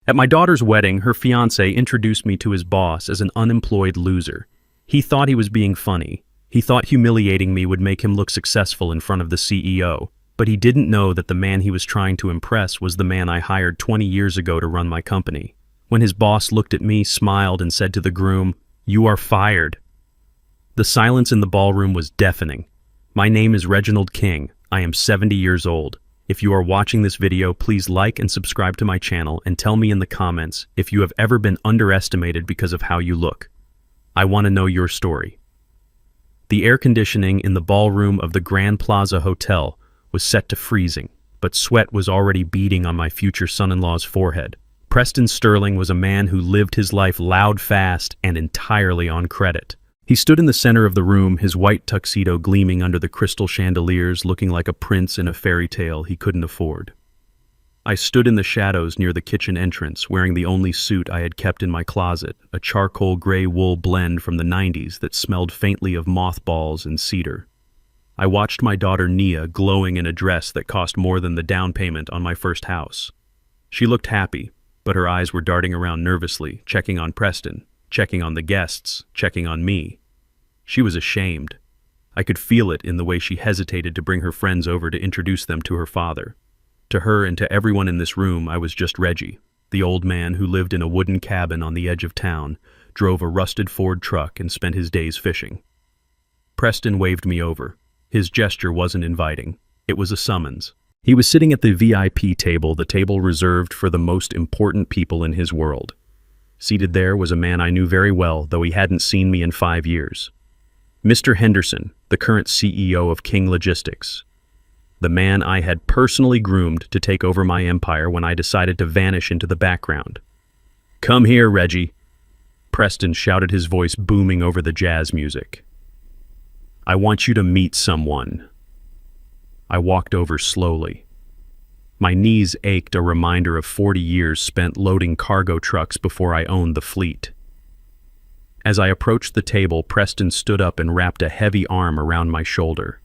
At my daughter's wedding, her fiancé introduced me to his boss as an unemployed loser. He thought he was being funny. He thought humiliating me would make him look successful in front of the CEO, but he didn't know that the man he was trying to impress was the man I hired 20 years ago to run my company. When his boss looked at me, smiled, and said to the groom, "You are fired." The silence in the ballroom was deafening. My name is Reginald King. I am 70 years old. If you are watching this video, please like and subscribe to my channel and tell me in the comments if you have ever been underestimated because of how you look. I want to know your story. The air conditioning in the ballroom of the Grand Plaza Hotel was set to freezing, but sweat was already beading on my future son-in-law's forehead. Preston Sterling was a man who lived his life loud, fast, and entirely on credit. He stood in the center of the room, his white tuxedo gleaming under the crystal chandeliers, looking like a prince in a fairy tale he couldn't afford. I stood in the shadows near the kitchen entrance, wearing the only suit I had kept in my closet, a charcoal gray wool blend from the 90s that smelled faintly of mothballs and cedar. I watched my daughter Nia glowing in a dress that cost more than the down payment on my first house. She looked happy, but her eyes were darting around nervously, checking on Preston, checking on the guests, checking on me. She was ashamed. I could feel it in the way she hesitated to bring her friends over to introduce them to her father. To her and to everyone in this room, I was just Reggie, the old man who lived in a wooden cabin on the edge of town, drove a rusted Ford truck, and spent his days fishing. Preston waved me over. His gesture wasn't inviting. It was a summons. He was sitting at the VIP table, the table reserved for the most important people in his world. Seated there was a man I knew very well, though he hadn't seen me in 5 years. Mr. Henderson, the current CEO of King Logistics. The man I had personally groomed to take over my empire when I decided to vanish into the background. "Come here, Reggie," Preston shouted, his voice booming over the jazz music. "I want you to meet someone." I walked over slowly. My knees ached, a reminder of 40 years spent loading cargo trucks before I owned the fleet. As I approached the table, Preston stood up and wrapped a heavy arm around my shoulder.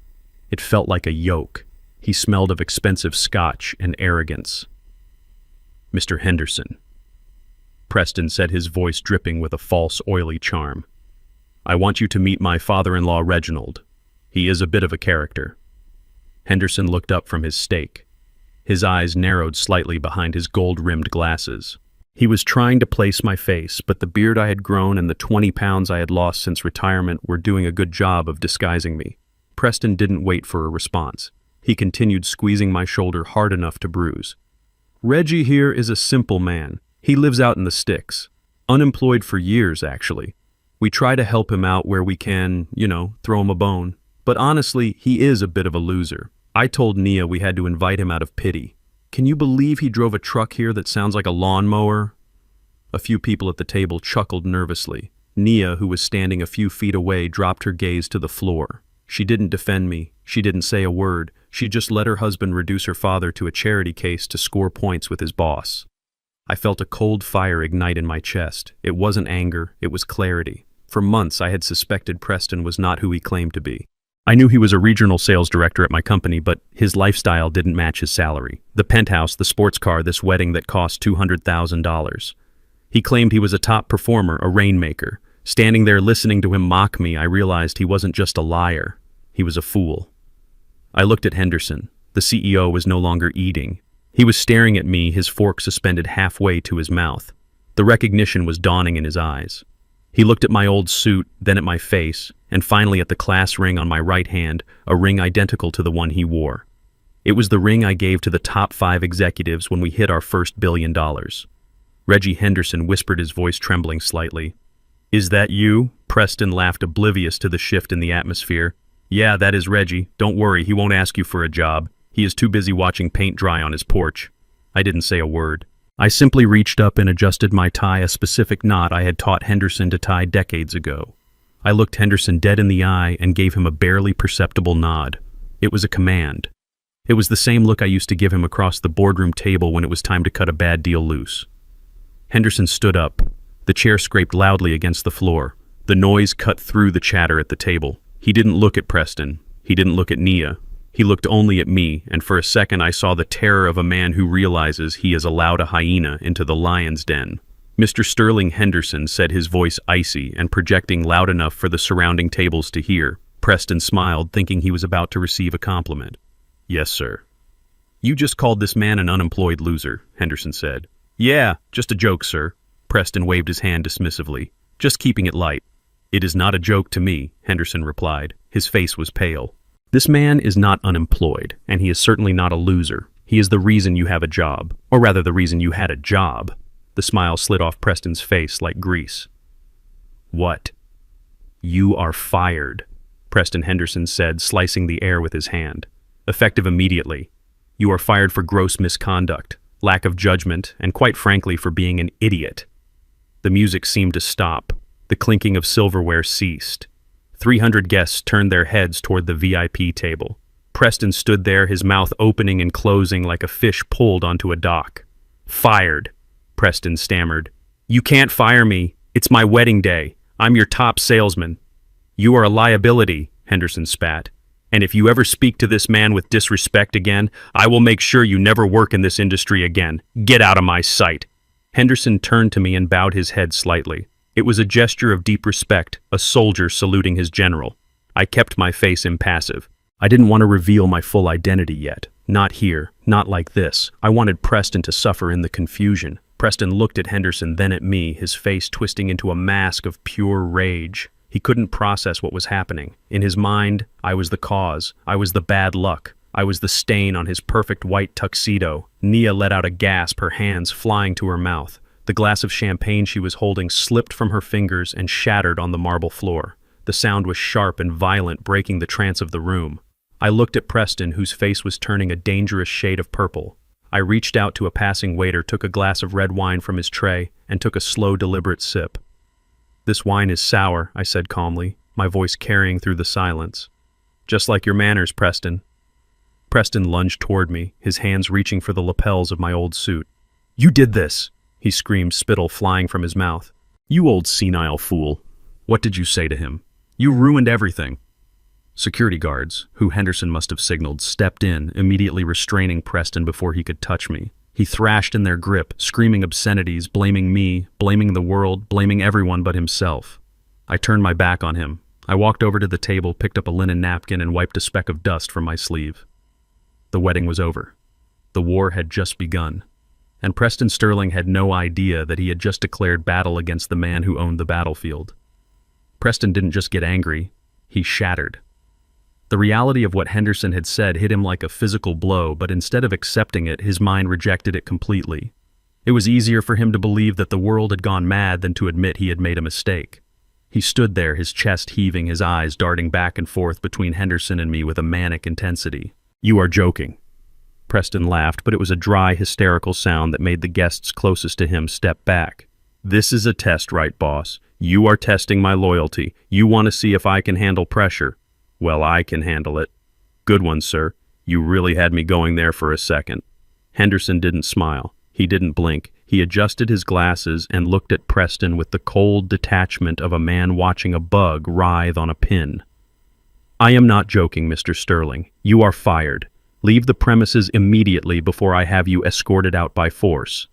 It felt like a yoke. He smelled of expensive scotch and arrogance. "Mr. Henderson," Preston said, his voice dripping with a false, oily charm. "I want you to meet my father-in-law, Reginald. He is a bit of a character." Henderson looked up from his steak. His eyes narrowed slightly behind his gold-rimmed glasses. He was trying to place my face, but the beard I had grown and the 20 pounds I had lost since retirement were doing a good job of disguising me. Preston didn't wait for a response. He continued squeezing my shoulder hard enough to bruise. "Reggie here is a simple man. He lives out in the sticks. Unemployed for years, actually. We try to help him out where we can, throw him a bone. But honestly, he is a bit of a loser. I told Nia we had to invite him out of pity. Can you believe he drove a truck here that sounds like a lawnmower?" A few people at the table chuckled nervously. Nia, who was standing a few feet away, dropped her gaze to the floor. She didn't defend me. She didn't say a word. She just let her husband reduce her father to a charity case to score points with his boss. I felt a cold fire ignite in my chest. It wasn't anger, it was clarity. For months I had suspected Preston was not who he claimed to be. I knew he was a regional sales director at my company, but his lifestyle didn't match his salary. The penthouse, the sports car, this wedding that cost $200,000. He claimed he was a top performer, a rainmaker. Standing there listening to him mock me, I realized he wasn't just a liar. He was a fool. I looked at Henderson. The CEO was no longer eating. He was staring at me, his fork suspended halfway to his mouth. The recognition was dawning in his eyes. He looked at my old suit, then at my face, and finally at the class ring on my right hand, a ring identical to the one he wore. It was the ring I gave to the top 5 executives when we hit our first $1 billion. Reggie Henderson whispered, his voice trembling slightly. "Is that you?" Preston laughed, oblivious to the shift in the atmosphere. "Yeah, that is Reggie. Don't worry, he won't ask you for a job. He is too busy watching paint dry on his porch." I didn't say a word. I simply reached up and adjusted my tie, a specific knot I had taught Henderson to tie decades ago. I looked Henderson dead in the eye and gave him a barely perceptible nod. It was a command. It was the same look I used to give him across the boardroom table when it was time to cut a bad deal loose. Henderson stood up. The chair scraped loudly against the floor. The noise cut through the chatter at the table. He didn't look at Preston. He didn't look at Nia. He looked only at me, and for a second I saw the terror of a man who realizes he has allowed a hyena into the lion's den. Mr. Sterling Henderson said, his voice icy and projecting loud enough for the surrounding tables to hear. Preston smiled, thinking he was about to receive a compliment. "Yes, sir." "You just called this man an unemployed loser," Henderson said. "Yeah, just a joke, sir." Preston waved his hand dismissively. "Just keeping it light." "It is not a joke to me," Henderson replied. His face was pale. "This man is not unemployed, and he is certainly not a loser. He is the reason you have a job, or rather the reason you had a job." The smile slid off Preston's face like grease. "What?" "You are fired," Preston Henderson said, slicing the air with his hand. "Effective immediately. You are fired for gross misconduct, lack of judgment, and quite frankly for being an idiot." The music seemed to stop. The clinking of silverware ceased. 300 guests turned their heads toward the VIP table. Preston stood there, his mouth opening and closing like a fish pulled onto a dock. "Fired," Preston stammered. "You can't fire me. It's my wedding day. I'm your top salesman." "You are a liability," Henderson spat. "And if you ever speak to this man with disrespect again, I will make sure you never work in this industry again. Get out of my sight." Henderson turned to me and bowed his head slightly. It was a gesture of deep respect, a soldier saluting his general. I kept my face impassive. I didn't want to reveal my full identity yet. Not here, not like this. I wanted Preston to suffer in the confusion. Preston looked at Henderson, then at me, his face twisting into a mask of pure rage. He couldn't process what was happening. In his mind, I was the cause. I was the bad luck. I was the stain on his perfect white tuxedo. Nia let out a gasp, her hands flying to her mouth. The glass of champagne she was holding slipped from her fingers and shattered on the marble floor. The sound was sharp and violent, breaking the trance of the room. I looked at Preston, whose face was turning a dangerous shade of purple. I reached out to a passing waiter, took a glass of red wine from his tray, and took a slow, deliberate sip. "This wine is sour," I said calmly, my voice carrying through the silence. "Just like your manners, Preston." Preston lunged toward me, his hands reaching for the lapels of my old suit. "You did this!" he screamed, spittle flying from his mouth. "You old senile fool. What did you say to him? You ruined everything." Security guards, who Henderson must have signaled, stepped in, immediately restraining Preston before he could touch me. He thrashed in their grip, screaming obscenities, blaming me, blaming the world, blaming everyone but himself. I turned my back on him. I walked over to the table, picked up a linen napkin, and wiped a speck of dust from my sleeve. The wedding was over. The war had just begun. And Preston Sterling had no idea that he had just declared battle against the man who owned the battlefield. Preston didn't just get angry, he shattered. The reality of what Henderson had said hit him like a physical blow, but instead of accepting it, his mind rejected it completely. It was easier for him to believe that the world had gone mad than to admit he had made a mistake. He stood there, his chest heaving, his eyes darting back and forth between Henderson and me with a manic intensity. "You are joking." Preston laughed, but it was a dry, hysterical sound that made the guests closest to him step back. "This is a test, right, boss? You are testing my loyalty. You want to see if I can handle pressure. Well, I can handle it." "Good one, sir. You really had me going there for a second." Henderson didn't smile. He didn't blink. He adjusted his glasses and looked at Preston with the cold detachment of a man watching a bug writhe on a pin. "I am not joking, Mr. Sterling. You are fired. Leave the premises immediately before I have you escorted out by force."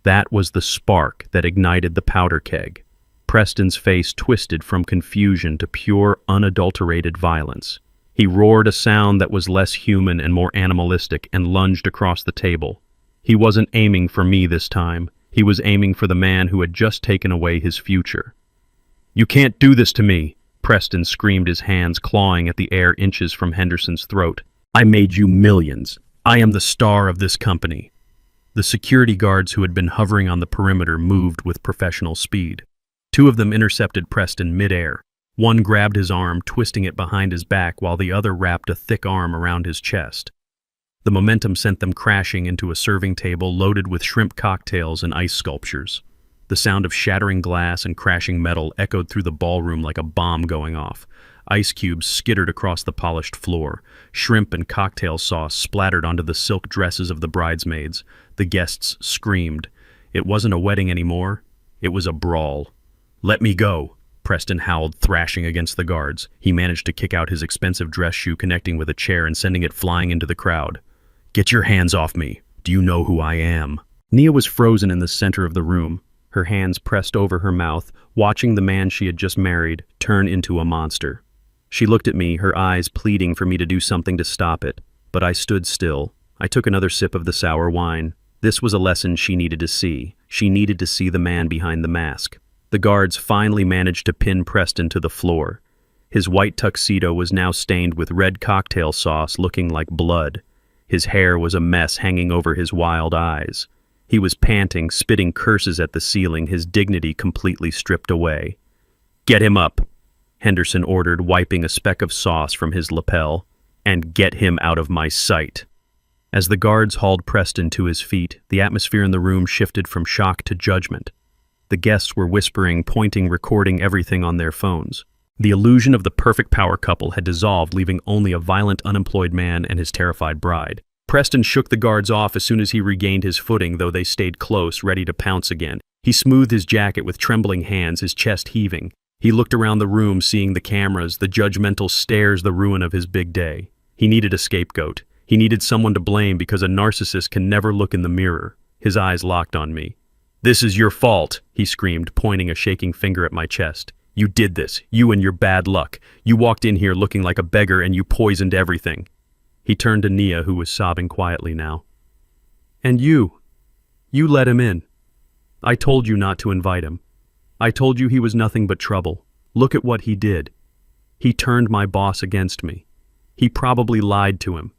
That was the spark that ignited the powder keg. Preston's face twisted from confusion to pure, unadulterated violence. He roared a sound that was less human and more animalistic and lunged across the table. He wasn't aiming for me this time. He was aiming for the man who had just taken away his future. "You can't do this to me!" Preston screamed, his hands clawing at the air inches from Henderson's throat. "I made you millions. I am the star of this company." The security guards who had been hovering on the perimeter moved with professional speed. Two of them intercepted Preston mid-air. One grabbed his arm, twisting it behind his back, while the other wrapped a thick arm around his chest. The momentum sent them crashing into a serving table loaded with shrimp cocktails and ice sculptures. The sound of shattering glass and crashing metal echoed through the ballroom like a bomb going off. Ice cubes skittered across the polished floor. Shrimp and cocktail sauce splattered onto the silk dresses of the bridesmaids. The guests screamed. It wasn't a wedding anymore. It was a brawl. "Let me go." Preston howled, thrashing against the guards. He managed to kick out his expensive dress shoe, connecting with a chair and sending it flying into the crowd. "Get your hands off me. Do you know who I am?" Nia was frozen in the center of the room, her hands pressed over her mouth, watching the man she had just married turn into a monster. She looked at me, her eyes pleading for me to do something to stop it, but I stood still. I took another sip of the sour wine. This was a lesson she needed to see. She needed to see the man behind the mask. The guards finally managed to pin Preston to the floor. His white tuxedo was now stained with red cocktail sauce, looking like blood. His hair was a mess hanging over his wild eyes. He was panting, spitting curses at the ceiling, his dignity completely stripped away. "Get him up," Henderson ordered, wiping a speck of sauce from his lapel. "And get him out of my sight." As the guards hauled Preston to his feet, the atmosphere in the room shifted from shock to judgment. The guests were whispering, pointing, recording everything on their phones. The illusion of the perfect power couple had dissolved, leaving only a violent, unemployed man and his terrified bride. Preston shook the guards off as soon as he regained his footing, though they stayed close, ready to pounce again. He smoothed his jacket with trembling hands, his chest heaving. He looked around the room, seeing the cameras, the judgmental stares, the ruin of his big day. He needed a scapegoat. He needed someone to blame because a narcissist can never look in the mirror. His eyes locked on me. "This is your fault," he screamed, pointing a shaking finger at my chest. "You did this, you and your bad luck. You walked in here looking like a beggar and you poisoned everything." He turned to Nia, who was sobbing quietly now. "And you let him in. I told you not to invite him. I told you he was nothing but trouble. Look at what he did. He turned my boss against me. He probably lied to him.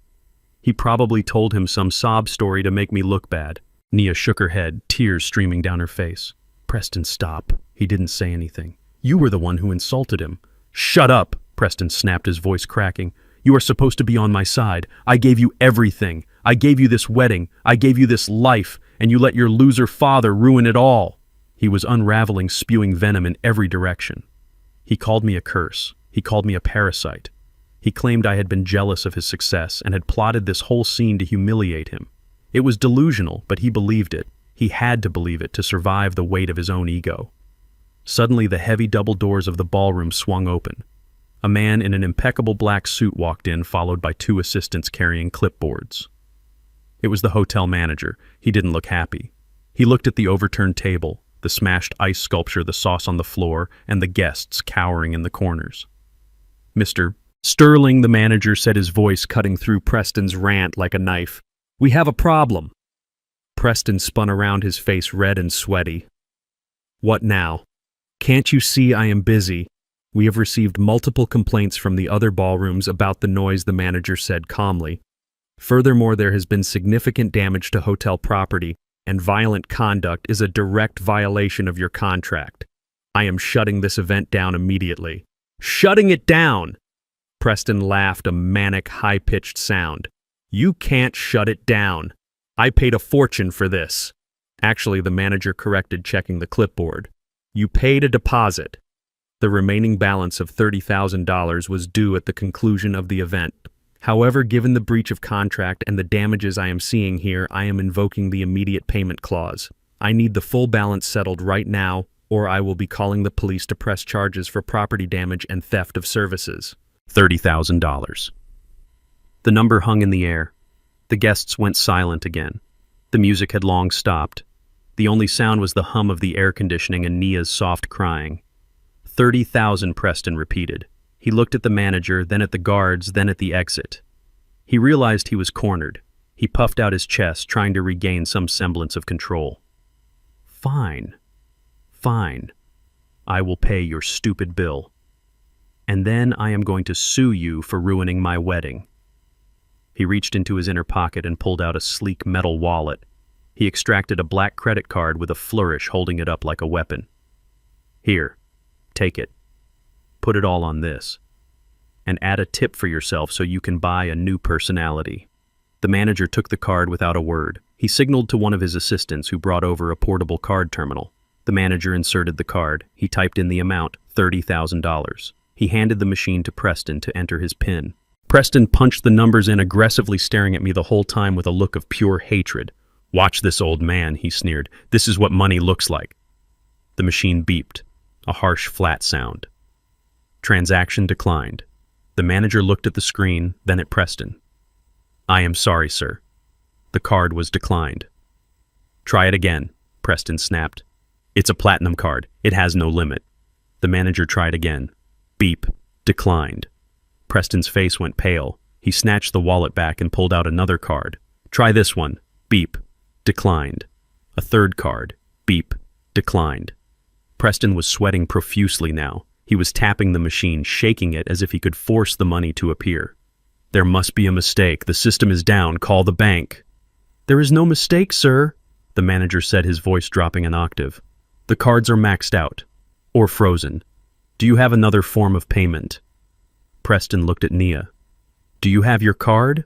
He probably told him some sob story to make me look bad." Nia shook her head, tears streaming down her face. "Preston, stop." He didn't say anything. "You were the one who insulted him." "Shut up," Preston snapped, his voice cracking. "You are supposed to be on my side. I gave you everything. I gave you this wedding. I gave you this life, and you let your loser father ruin it all." He was unraveling, spewing venom in every direction. He called me a curse. He called me a parasite. He claimed I had been jealous of his success and had plotted this whole scene to humiliate him. It was delusional, but he believed it. He had to believe it to survive the weight of his own ego. Suddenly, the heavy double doors of the ballroom swung open. A man in an impeccable black suit walked in, followed by two assistants carrying clipboards. It was the hotel manager. He didn't look happy. He looked at the overturned table, the smashed ice sculpture, the sauce on the floor, and the guests cowering in the corners. "Mr. Sterling," the manager said, his voice cutting through Preston's rant like a knife. "We have a problem." Preston spun around, his face red and sweaty. "What now? Can't you see I am busy? We have received multiple complaints from the other ballrooms about the noise," the manager said calmly. "Furthermore, there has been significant damage to hotel property, and violent conduct is a direct violation of your contract. I am shutting this event down immediately." "Shutting it down!" Preston laughed, a manic, high-pitched sound. "You can't shut it down. I paid a fortune for this." Actually, the manager corrected, checking the clipboard. "You paid a deposit. The remaining balance of $30,000 was due at the conclusion of the event. However, given the breach of contract and the damages I am seeing here, I am invoking the immediate payment clause. I need the full balance settled right now, or I will be calling the police to press charges for property damage and theft of services." $30,000. The number hung in the air. The guests went silent again. The music had long stopped. The only sound was the hum of the air conditioning and Nia's soft crying. 30,000, Preston repeated. He looked at the manager, then at the guards, then at the exit. He realized he was cornered. He puffed out his chest, trying to regain some semblance of control. Fine. I will pay your stupid bill. And then I am going to sue you for ruining my wedding. He reached into his inner pocket and pulled out a sleek metal wallet. He extracted a black credit card with a flourish, holding it up like a weapon. Here, take it. Put it all on this. And add a tip for yourself so you can buy a new personality. The manager took the card without a word. He signaled to one of his assistants, who brought over a portable card terminal. The manager inserted the card. He typed in the amount, $30,000. He handed the machine to Preston to enter his PIN. Preston punched the numbers in, aggressively staring at me the whole time with a look of pure hatred. "Watch this, old man," he sneered. "This is what money looks like." The machine beeped. a harsh, flat sound. Transaction declined. The manager looked at the screen, then at Preston. "I am sorry, sir." The card was declined. "Try it again," Preston snapped. "It's a platinum card. It has no limit." The manager tried again. Beep. Declined. Preston's face went pale. He snatched the wallet back and pulled out another card. "Try this one." Beep. Declined. A third card. Beep. Declined. Preston was sweating profusely now. He was tapping the machine, shaking it as if he could force the money to appear. "There must be a mistake. The system is down. Call the bank." "There is no mistake, sir," the manager said, his voice dropping an octave. "The cards are maxed out. Or frozen. Do you have another form of payment?" Preston looked at Nia. "Do you have your card?"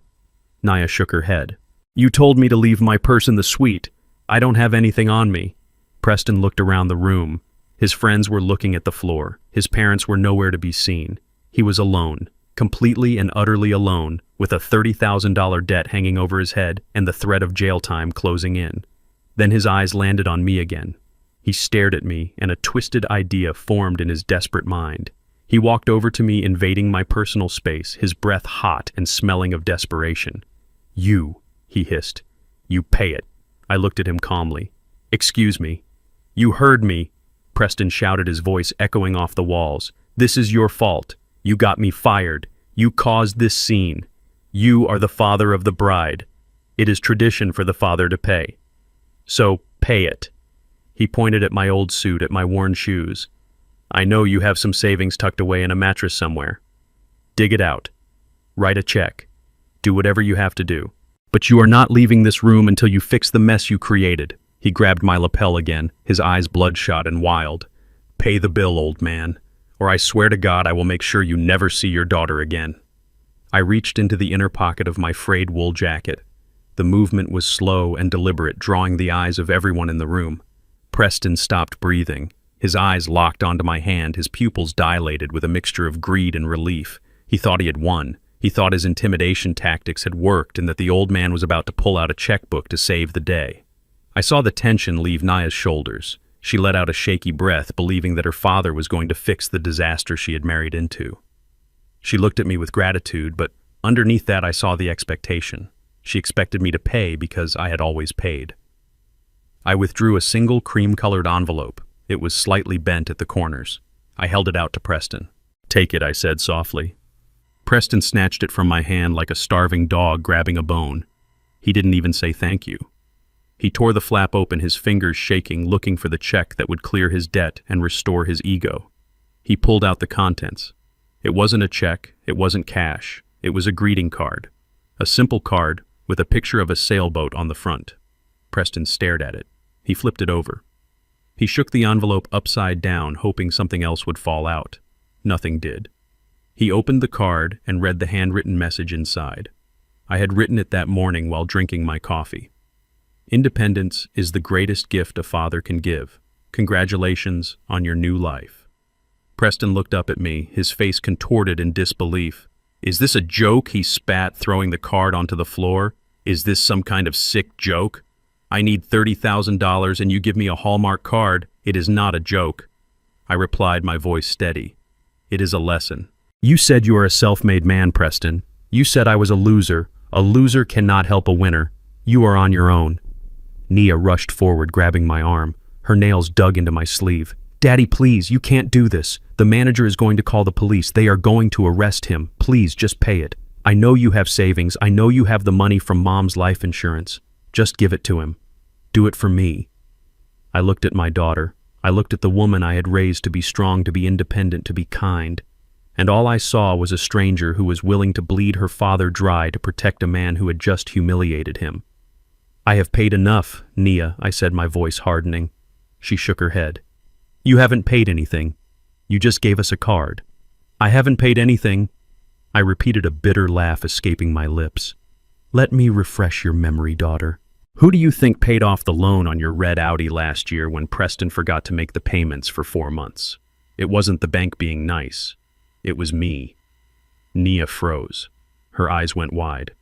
Nia shook her head. "You told me to leave my purse in the suite. I don't have anything on me." Preston looked around the room. His friends were looking at the floor. His parents were nowhere to be seen. He was alone, completely and utterly alone, with a $30,000 debt hanging over his head and the threat of jail time closing in. Then his eyes landed on me again. He stared at me, and a twisted idea formed in his desperate mind. He walked over to me, invading my personal space, his breath hot and smelling of desperation. "You," he hissed. "You pay it." I looked at him calmly. "Excuse me." "You heard me," Preston shouted, his voice echoing off the walls. "This is your fault. You got me fired. You caused this scene. You are the father of the bride. It is tradition for the father to pay. So, pay it." He pointed at my old suit, at my worn shoes. "I know you have some savings tucked away in a mattress somewhere. Dig it out. Write a check. Do whatever you have to do. But you are not leaving this room until you fix the mess you created." He grabbed my lapel again, his eyes bloodshot and wild. "Pay the bill, old man, or I swear to God I will make sure you never see your daughter again." I reached into the inner pocket of my frayed wool jacket. The movement was slow and deliberate, drawing the eyes of everyone in the room. Preston stopped breathing. His eyes locked onto my hand, his pupils dilated with a mixture of greed and relief. He thought he had won. He thought his intimidation tactics had worked and that the old man was about to pull out a checkbook to save the day. I saw the tension leave Nia's shoulders. She let out a shaky breath, believing that her father was going to fix the disaster she had married into. She looked at me with gratitude, but underneath that I saw the expectation. She expected me to pay because I had always paid. I withdrew a single cream-colored envelope. It was slightly bent at the corners. I held it out to Preston. "Take it," I said softly. Preston snatched it from my hand like a starving dog grabbing a bone. He didn't even say thank you. He tore the flap open, his fingers shaking, looking for the check that would clear his debt and restore his ego. He pulled out the contents. It wasn't a check, it wasn't cash, it was a greeting card. A simple card with a picture of a sailboat on the front. Preston stared at it. He flipped it over. He shook the envelope upside down, hoping something else would fall out. Nothing did. He opened the card and read the handwritten message inside. I had written it that morning while drinking my coffee. "Independence is the greatest gift a father can give. Congratulations on your new life." Preston looked up at me, his face contorted in disbelief. "Is this a joke?" he spat, throwing the card onto the floor. "Is this some kind of sick joke? I need $30,000 and you give me a Hallmark card. It is not a joke." I replied, my voice steady. "It is a lesson." "You said you are a self-made man, Preston. You said I was a loser. A loser cannot help a winner. You are on your own." Nia rushed forward, grabbing my arm. Her nails dug into my sleeve. "Daddy, please, you can't do this. The manager is going to call the police. They are going to arrest him. Please, just pay it. I know you have savings. I know you have the money from Mom's life insurance. Just give it to him. Do it for me." I looked at my daughter. I looked at the woman I had raised to be strong, to be independent, to be kind. And all I saw was a stranger who was willing to bleed her father dry to protect a man who had just humiliated him. "I have paid enough, Nia," I said, my voice hardening. She shook her head. "You haven't paid anything. You just gave us a card." "I haven't paid anything." I repeated, a bitter laugh escaping my lips. "Let me refresh your memory, daughter. Who do you think paid off the loan on your red Audi last year when Preston forgot to make the payments for 4 months? It wasn't the bank being nice. It was me." Nia froze. Her eyes went wide.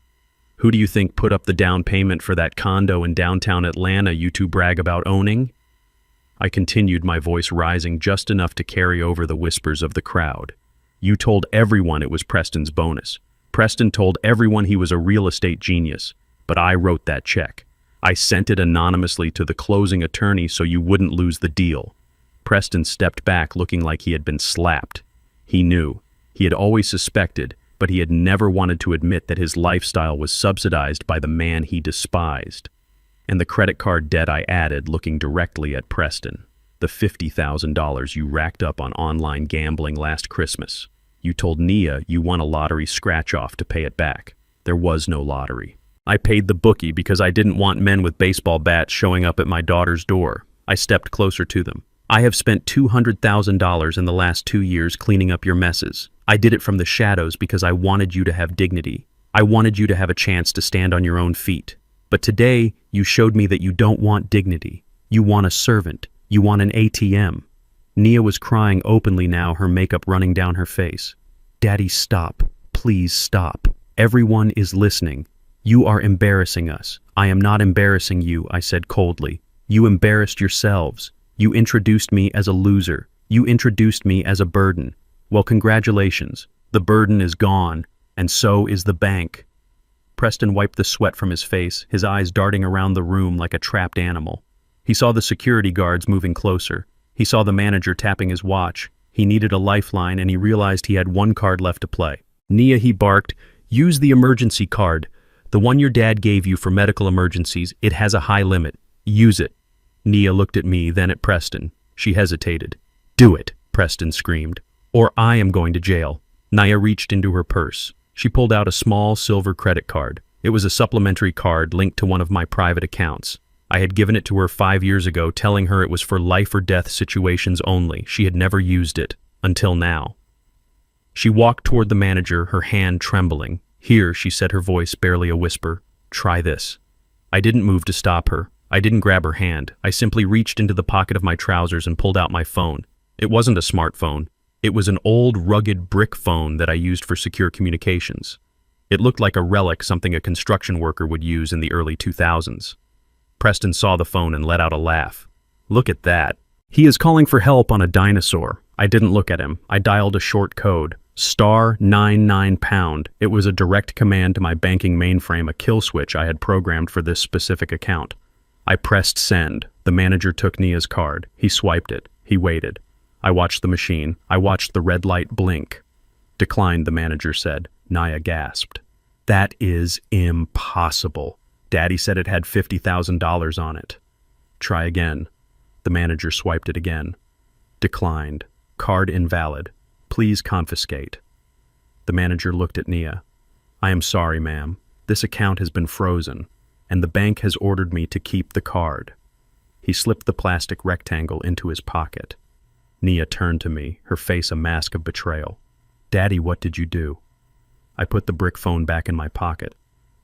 "Who do you think put up the down payment for that condo in downtown Atlanta you two brag about owning?" I continued, my voice rising just enough to carry over the whispers of the crowd. You told everyone it was Preston's bonus. Preston told everyone he was a real estate genius, but I wrote that check. I sent it anonymously to the closing attorney so you wouldn't lose the deal. Preston stepped back looking like he had been slapped. He knew. He had always suspected, but he had never wanted to admit that his lifestyle was subsidized by the man he despised. And the credit card debt, I added, looking directly at Preston. The $50,000 you racked up on online gambling last Christmas. You told Nia you won a lottery scratch-off to pay it back. There was no lottery. I paid the bookie because I didn't want men with baseball bats showing up at my daughter's door. I stepped closer to them. I have spent $200,000 in the last 2 years cleaning up your messes. I did it from the shadows because I wanted you to have dignity. I wanted you to have a chance to stand on your own feet. But today, you showed me that you don't want dignity. You want a servant. You want an ATM. Nia was crying openly now, her makeup running down her face. Daddy, stop. Please stop. Everyone is listening. You are embarrassing us. I am not embarrassing you, I said coldly. You embarrassed yourselves. You introduced me as a loser. You introduced me as a burden. Well, congratulations. The burden is gone, and so is the bank. Preston wiped the sweat from his face, his eyes darting around the room like a trapped animal. He saw the security guards moving closer. He saw the manager tapping his watch. He needed a lifeline, and he realized he had one card left to play. Nia, he barked, use the emergency card. The one your dad gave you for medical emergencies. It has a high limit. Use it. Nia looked at me, then at Preston. She hesitated. Do it, Preston screamed, or I am going to jail. Nia reached into her purse. She pulled out a small silver credit card. It was a supplementary card linked to one of my private accounts. I had given it to her 5 years ago, telling her it was for life or death situations only. She had never used it, until now. She walked toward the manager, her hand trembling. Here, she said, her voice barely a whisper. Try this. I didn't move to stop her. I didn't grab her hand. I simply reached into the pocket of my trousers and pulled out my phone. It wasn't a smartphone. It was an old, rugged brick phone that I used for secure communications. It looked like a relic, something a construction worker would use in the early 2000s. Preston saw the phone and let out a laugh. Look at that. He is calling for help on a dinosaur. I didn't look at him. I dialed a short code. *99#. It was a direct command to my banking mainframe, a kill switch I had programmed for this specific account. I pressed send. The manager took Nia's card. He swiped it. He waited. I watched the machine. I watched the red light blink. Declined, the manager said. Nia gasped. That is impossible. Daddy said it had $50,000 on it. Try again. The manager swiped it again. Declined. Card invalid. Please confiscate. The manager looked at Nia. I am sorry, ma'am. This account has been frozen, and the bank has ordered me to keep the card. He slipped the plastic rectangle into his pocket. Nia turned to me, her face a mask of betrayal. Daddy, what did you do? I put the brick phone back in my pocket.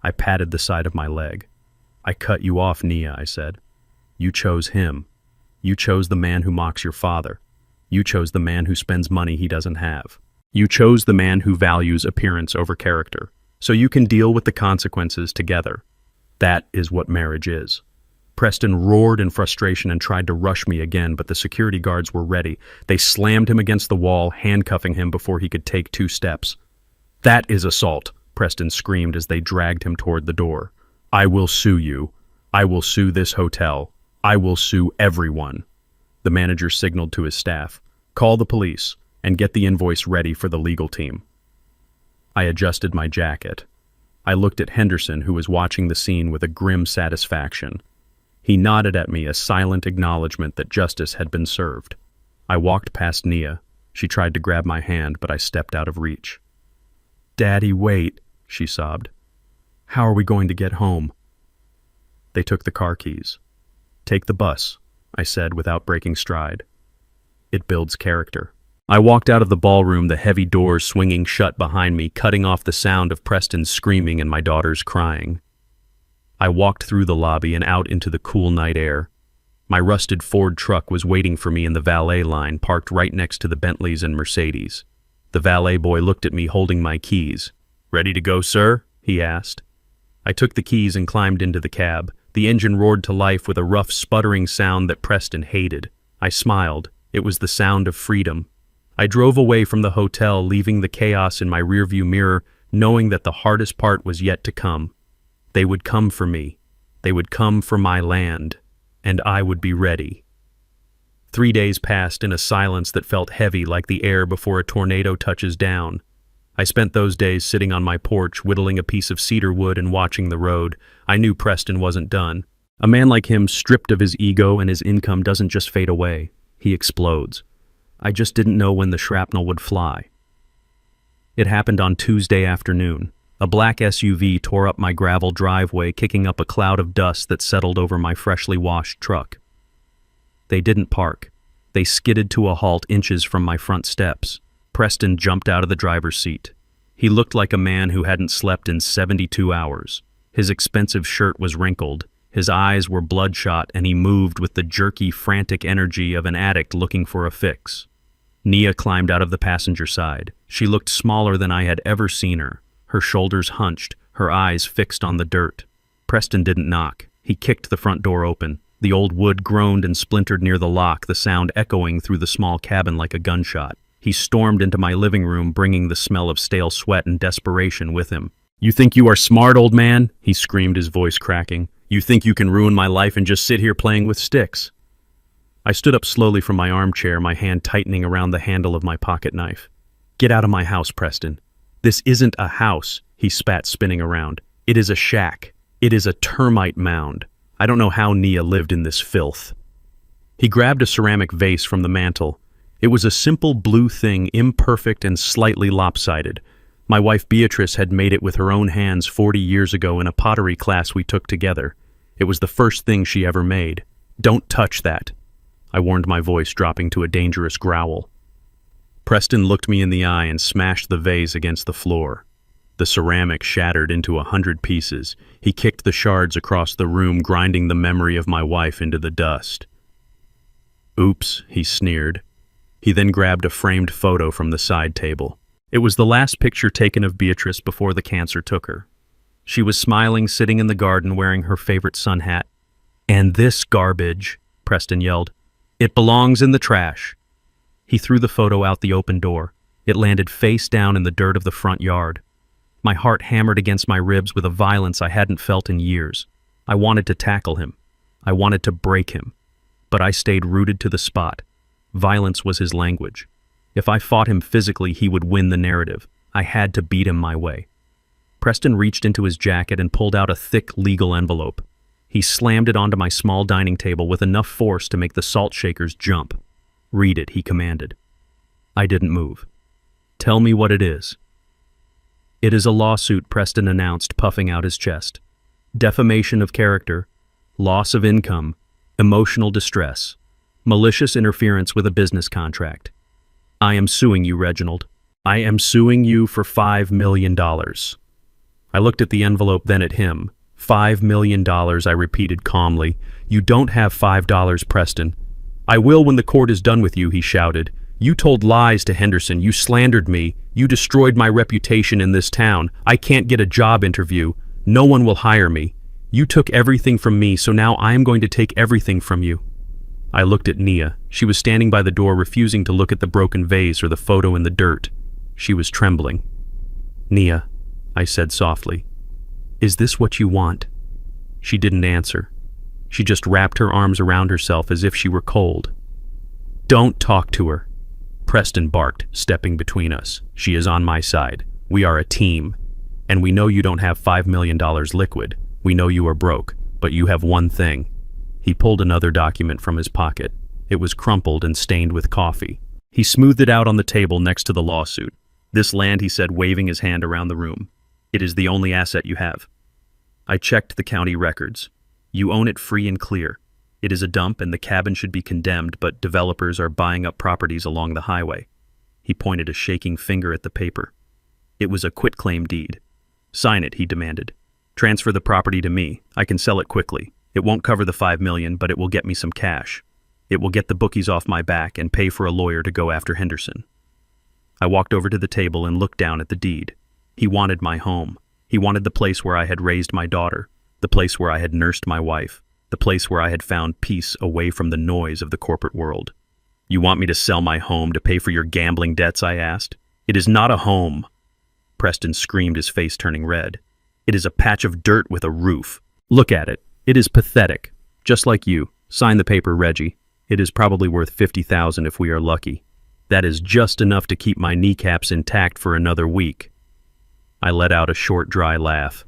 I patted the side of my leg. I cut you off, Nia, I said. You chose him. You chose the man who mocks your father. You chose the man who spends money he doesn't have. You chose the man who values appearance over character, so you can deal with the consequences together. That is what marriage is. Preston roared in frustration and tried to rush me again, but the security guards were ready. They slammed him against the wall, handcuffing him before he could take 2 steps. That is assault, Preston screamed as they dragged him toward the door. I will sue you. I will sue this hotel. I will sue everyone. The manager signaled to his staff. Call the police and get the invoice ready for the legal team. I adjusted my jacket. I looked at Henderson, who was watching the scene with a grim satisfaction. He nodded at me, a silent acknowledgement that justice had been served. I walked past Nia. She tried to grab my hand, but I stepped out of reach. Daddy, wait, she sobbed. How are we going to get home? They took the car keys. Take the bus, I said without breaking stride. It builds character. I walked out of the ballroom, the heavy doors swinging shut behind me, cutting off the sound of Preston's screaming and my daughter's crying. I walked through the lobby and out into the cool night air. My rusted Ford truck was waiting for me in the valet line, parked right next to the Bentleys and Mercedes. The valet boy looked at me holding my keys. Ready to go, sir? He asked. I took the keys and climbed into the cab. The engine roared to life with a rough, sputtering sound that Preston hated. I smiled. It was the sound of freedom. I drove away from the hotel, leaving the chaos in my rearview mirror, knowing that the hardest part was yet to come. They would come for me. They would come for my land, and I would be ready. 3 days passed in a silence that felt heavy like the air before a tornado touches down. I spent those days sitting on my porch, whittling a piece of cedar wood and watching the road. I knew Preston wasn't done. A man like him, stripped of his ego and his income, doesn't just fade away. He explodes. I just didn't know when the shrapnel would fly. It happened on Tuesday afternoon. A black SUV tore up my gravel driveway, kicking up a cloud of dust that settled over my freshly washed truck. They didn't park. They skidded to a halt inches from my front steps. Preston jumped out of the driver's seat. He looked like a man who hadn't slept in 72 hours. His expensive shirt was wrinkled. His eyes were bloodshot, and he moved with the jerky, frantic energy of an addict looking for a fix. Nia climbed out of the passenger side. She looked smaller than I had ever seen her. Her shoulders hunched, her eyes fixed on the dirt. Preston didn't knock. He kicked the front door open. The old wood groaned and splintered near the lock, the sound echoing through the small cabin like a gunshot. He stormed into my living room, bringing the smell of stale sweat and desperation with him. "You think you are smart, old man?" he screamed, his voice cracking. "You think you can ruin my life and just sit here playing with sticks?" I stood up slowly from my armchair, my hand tightening around the handle of my pocket knife. "Get out of my house, Preston. This isn't a house," he spat, spinning around. "It is a shack. It is a termite mound. I don't know how Nia lived in this filth." He grabbed a ceramic vase from the mantel. It was a simple blue thing, imperfect and slightly lopsided. My wife Beatrice had made it with her own hands 40 years ago in a pottery class we took together. It was the first thing she ever made. "Don't touch that," I warned, my voice dropping to a dangerous growl. Preston looked me in the eye and smashed the vase against the floor. The ceramic shattered into 100 pieces. He kicked the shards across the room, grinding the memory of my wife into the dust. "Oops," he sneered. He then grabbed a framed photo from the side table. It was the last picture taken of Beatrice before the cancer took her. She was smiling, sitting in the garden, wearing her favorite sun hat. "And this garbage," Preston yelled. "It belongs in the trash." He threw the photo out the open door. It landed face down in the dirt of the front yard. My heart hammered against my ribs with a violence I hadn't felt in years. I wanted to tackle him. I wanted to break him. But I stayed rooted to the spot. Violence was his language. If I fought him physically, he would win the narrative. I had to beat him my way. Preston reached into his jacket and pulled out a thick legal envelope. He slammed it onto my small dining table with enough force to make the salt shakers jump. "Read it," he commanded. I didn't move. "Tell me what it is." "It is a lawsuit," Preston announced, puffing out his chest. "Defamation of character, loss of income, emotional distress, malicious interference with a business contract. I am suing you, Reginald. I am suing you for $5 million. I looked at the envelope, then at him. $5 million, I repeated calmly. "You don't have $5, Preston." "I will when the court is done with you," he shouted. "You told lies to Henderson. You slandered me. You destroyed my reputation in this town. I can't get a job interview. No one will hire me. You took everything from me, so now I am going to take everything from you." I looked at Nia. She was standing by the door, refusing to look at the broken vase or the photo in the dirt. She was trembling. "Nia," I said softly, "is this what you want?" She didn't answer. She just wrapped her arms around herself as if she were cold. "Don't talk to her," Preston barked, stepping between us. "She is on my side. We are a team. And we know you don't have $5 million liquid. We know you are broke, but you have one thing." He pulled another document from his pocket. It was crumpled and stained with coffee. He smoothed it out on the table next to the lawsuit. "This land," he said, waving his hand around the room. "It is the only asset you have. I checked the county records. You own it free and clear. It is a dump and the cabin should be condemned, but developers are buying up properties along the highway." He pointed a shaking finger at the paper. "It was a quitclaim deed. Sign it," he demanded. "Transfer the property to me. I can sell it quickly. It won't cover the $5 million, but it will get me some cash. It will get the bookies off my back and pay for a lawyer to go after Henderson." I walked over to the table and looked down at the deed. He wanted my home. He wanted the place where I had raised my daughter, the place where I had nursed my wife, the place where I had found peace away from the noise of the corporate world. "You want me to sell my home to pay for your gambling debts?" I asked. "It is not a home." Preston screamed, his face turning red. "It is a patch of dirt with a roof. Look at it. It is pathetic. Just like you. Sign the paper, Reggie. It is probably worth $50,000 if we are lucky. That is just enough to keep my kneecaps intact for another week." I let out a short, dry laugh.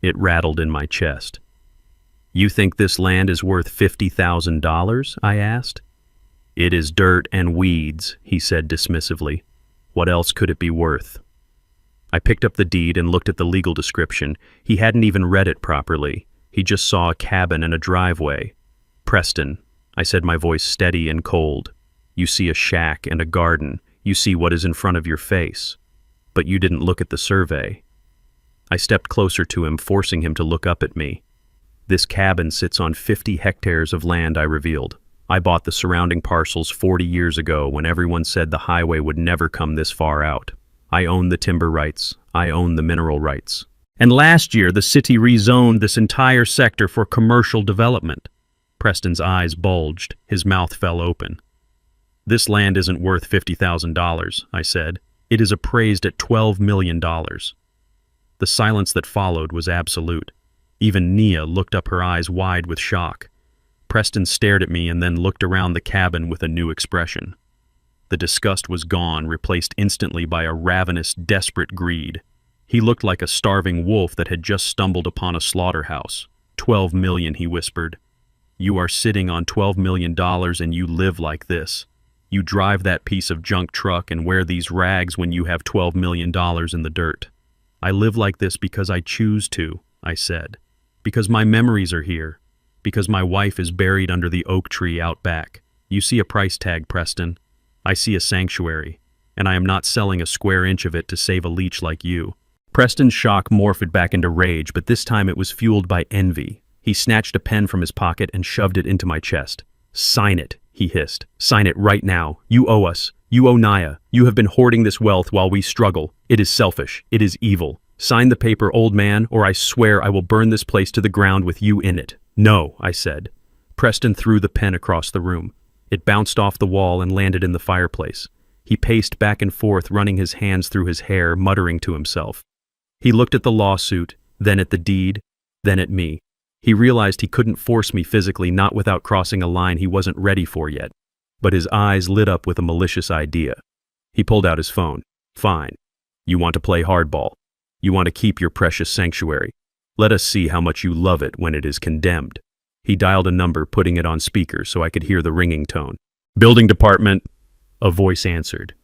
It rattled in my chest. "You think this land is worth $50,000? I asked. "It is dirt and weeds," he said dismissively. "What else could it be worth?" I picked up the deed and looked at the legal description. He hadn't even read it properly. He just saw a cabin and a driveway. "Preston," I said, my voice steady and cold. "You see a shack and a garden. You see what is in front of your face. But you didn't look at the survey." I stepped closer to him, forcing him to look up at me. "This cabin sits on 50 hectares of land," I revealed. "I bought the surrounding parcels 40 years ago when everyone said the highway would never come this far out. I own the timber rights. I own the mineral rights. And last year, the city rezoned this entire sector for commercial development." Preston's eyes bulged. His mouth fell open. "This land isn't worth $50,000, I said. "It is appraised at $12 million. The silence that followed was absolute. Even Nia looked up, her eyes wide with shock. Preston stared at me and then looked around the cabin with a new expression. The disgust was gone, replaced instantly by a ravenous, desperate greed. He looked like a starving wolf that had just stumbled upon a slaughterhouse. "$12 million, he whispered. "You are sitting on $12 million and you live like this. You drive that piece of junk truck and wear these rags when you have $12 million in the dirt." "I live like this because I choose to," I said. "Because my memories are here. Because my wife is buried under the oak tree out back. You see a price tag, Preston. I see a sanctuary, and I am not selling a square inch of it to save a leech like you." Preston's shock morphed back into rage, but this time it was fueled by envy. He snatched a pen from his pocket and shoved it into my chest. "Sign it," he hissed. "Sign it right now. You owe us. You owe Naya. You have been hoarding this wealth while we struggle. It is selfish. It is evil. Sign the paper, old man, or I swear I will burn this place to the ground with you in it." "No," I said. Preston threw the pen across the room. It bounced off the wall and landed in the fireplace. He paced back and forth, running his hands through his hair, muttering to himself. He looked at the lawsuit, then at the deed, then at me. He realized he couldn't force me physically, not without crossing a line he wasn't ready for yet. But his eyes lit up with a malicious idea. He pulled out his phone. "Fine. You want to play hardball. You want to keep your precious sanctuary. Let us see how much you love it when it is condemned." He dialed a number, putting it on speaker so I could hear the ringing tone. "Building department," a voice answered.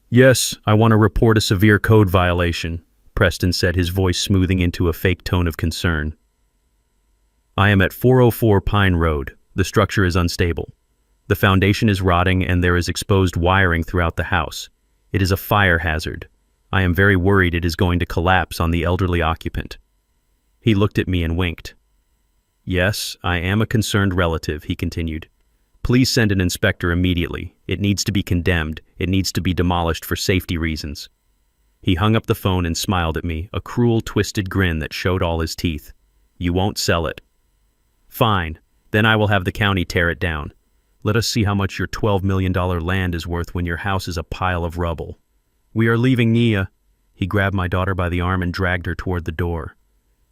"Yes, I want to report a severe code violation," Preston said, his voice smoothing into a fake tone of concern. "I am at 404 Pine Road. The structure is unstable. The foundation is rotting and there is exposed wiring throughout the house. It is a fire hazard. I am very worried it is going to collapse on the elderly occupant." He looked at me and winked. "Yes, I am a concerned relative," he continued. "Please send an inspector immediately. It needs to be condemned. It needs to be demolished for safety reasons." He hung up the phone and smiled at me, a cruel, twisted grin that showed all his teeth. "You won't sell it." "Fine. Then I will have the county tear it down. Let us see how much your $12 million land is worth when your house is a pile of rubble." "We are leaving, Nia." He grabbed my daughter by the arm and dragged her toward the door.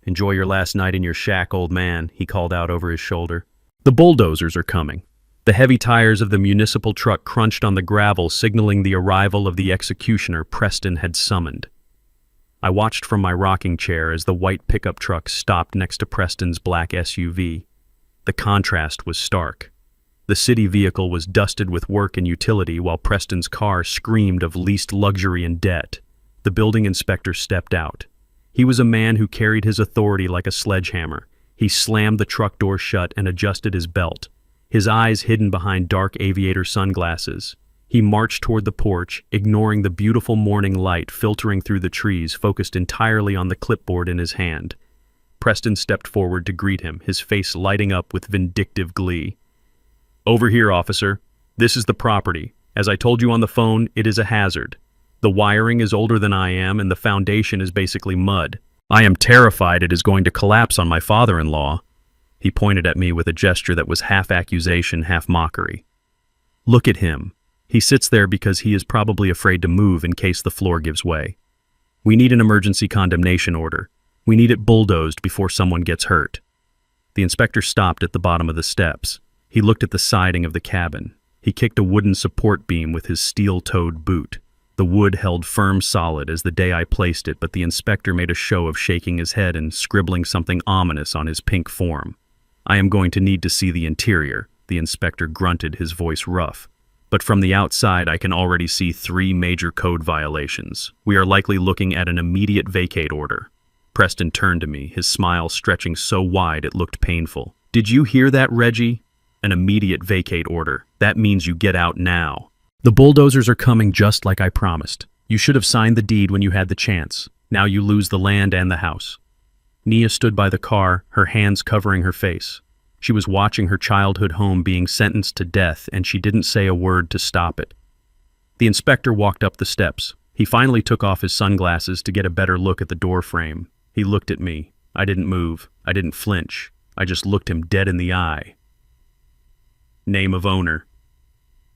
"Enjoy your last night in your shack, old man," he called out over his shoulder. "The bulldozers are coming." The heavy tires of the municipal truck crunched on the gravel, signaling the arrival of the executioner Preston had summoned. I watched from my rocking chair as the white pickup truck stopped next to Preston's black SUV. The contrast was stark. The city vehicle was dusted with work and utility, while Preston's car screamed of leased luxury and debt. The building inspector stepped out. He was a man who carried his authority like a sledgehammer. He slammed the truck door shut and adjusted his belt, his eyes hidden behind dark aviator sunglasses. He marched toward the porch, ignoring the beautiful morning light filtering through the trees, focused entirely on the clipboard in his hand. Preston stepped forward to greet him, his face lighting up with vindictive glee. "Over here, officer. This is the property. As I told you on the phone, it is a hazard. The wiring is older than I am, and the foundation is basically mud. I am terrified it is going to collapse on my father-in-law." He pointed at me with a gesture that was half accusation, half mockery. Look at him. He sits there because he is probably afraid to move in case the floor gives way. We need an emergency condemnation order. We need it bulldozed before someone gets hurt. The inspector stopped at the bottom of the steps. He looked at the siding of the cabin. He kicked a wooden support beam with his steel-toed boot. The wood held firm solid as the day I placed it, but the inspector made a show of shaking his head and scribbling something ominous on his pink form. I am going to need to see the interior, the inspector grunted, his voice rough. But from the outside I can already see 3 major code violations. We are likely looking at an immediate vacate order. Preston turned to me, his smile stretching so wide it looked painful. Did you hear that, Reggie? An immediate vacate order. That means you get out now. The bulldozers are coming just like I promised. You should have signed the deed when you had the chance. Now you lose the land and the house. Nia stood by the car, her hands covering her face. She was watching her childhood home being sentenced to death, and she didn't say a word to stop it. The inspector walked up the steps. He finally took off his sunglasses to get a better look at the door frame. He looked at me. I didn't move. I didn't flinch. I just looked him dead in the eye. Name of owner.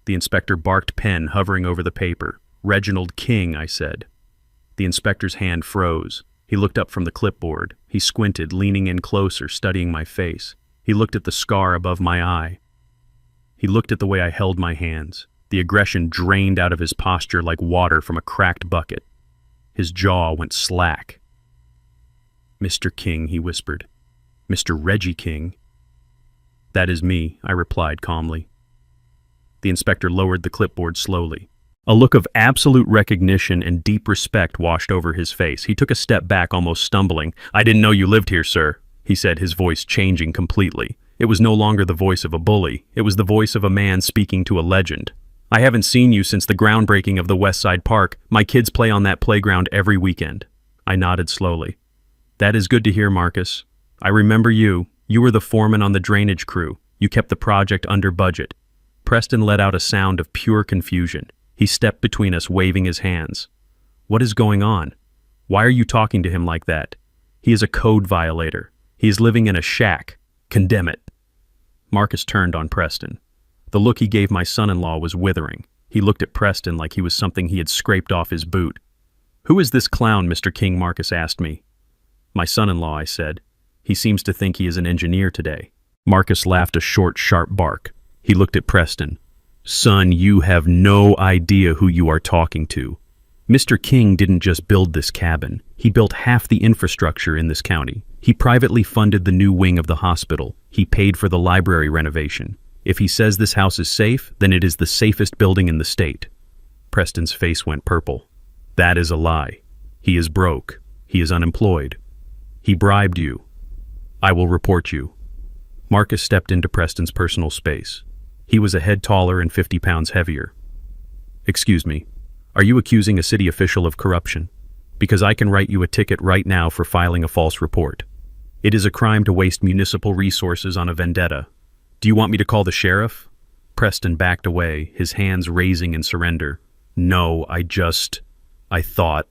The inspector barked, pen hovering over the paper. Reginald King, I said. The inspector's hand froze. He looked up from the clipboard. He squinted, leaning in closer, studying my face. He looked at the scar above my eye. He looked at the way I held my hands. The aggression drained out of his posture like water from a cracked bucket. His jaw went slack. Mr. King, he whispered. Mr. Reggie King. That is me, I replied calmly. The inspector lowered the clipboard slowly. A look of absolute recognition and deep respect washed over his face. He took a step back, almost stumbling. I didn't know you lived here, sir, he said, his voice changing completely. It was no longer the voice of a bully. It was the voice of a man speaking to a legend. I haven't seen you since the groundbreaking of the West Side Park. My kids play on that playground every weekend. I nodded slowly. That is good to hear, Marcus. I remember you. You were the foreman on the drainage crew. You kept the project under budget. Preston let out a sound of pure confusion. He stepped between us, waving his hands. What is going on? Why are you talking to him like that? He is a code violator. He is living in a shack. Condemn it. Marcus turned on Preston. The look he gave my son-in-law was withering. He looked at Preston like he was something he had scraped off his boot. Who is this clown, Mr. King? Marcus asked me. My son-in-law, I said. He seems to think he is an engineer today. Marcus laughed a short, sharp bark. He looked at Preston. Son, you have no idea who you are talking to. Mr. King didn't just build this cabin. He built half the infrastructure in this county. He privately funded the new wing of the hospital. He paid for the library renovation. If he says this house is safe, then it is the safest building in the state. Preston's face went purple. That is a lie. He is broke. He is unemployed. He bribed you. I will report you. Marcus stepped into Preston's personal space. He was a head taller and 50 pounds heavier. Excuse me, are you accusing a city official of corruption? Because I can write you a ticket right now for filing a false report. It is a crime to waste municipal resources on a vendetta. Do you want me to call the sheriff? Preston backed away, his hands raising in surrender. No, I thought.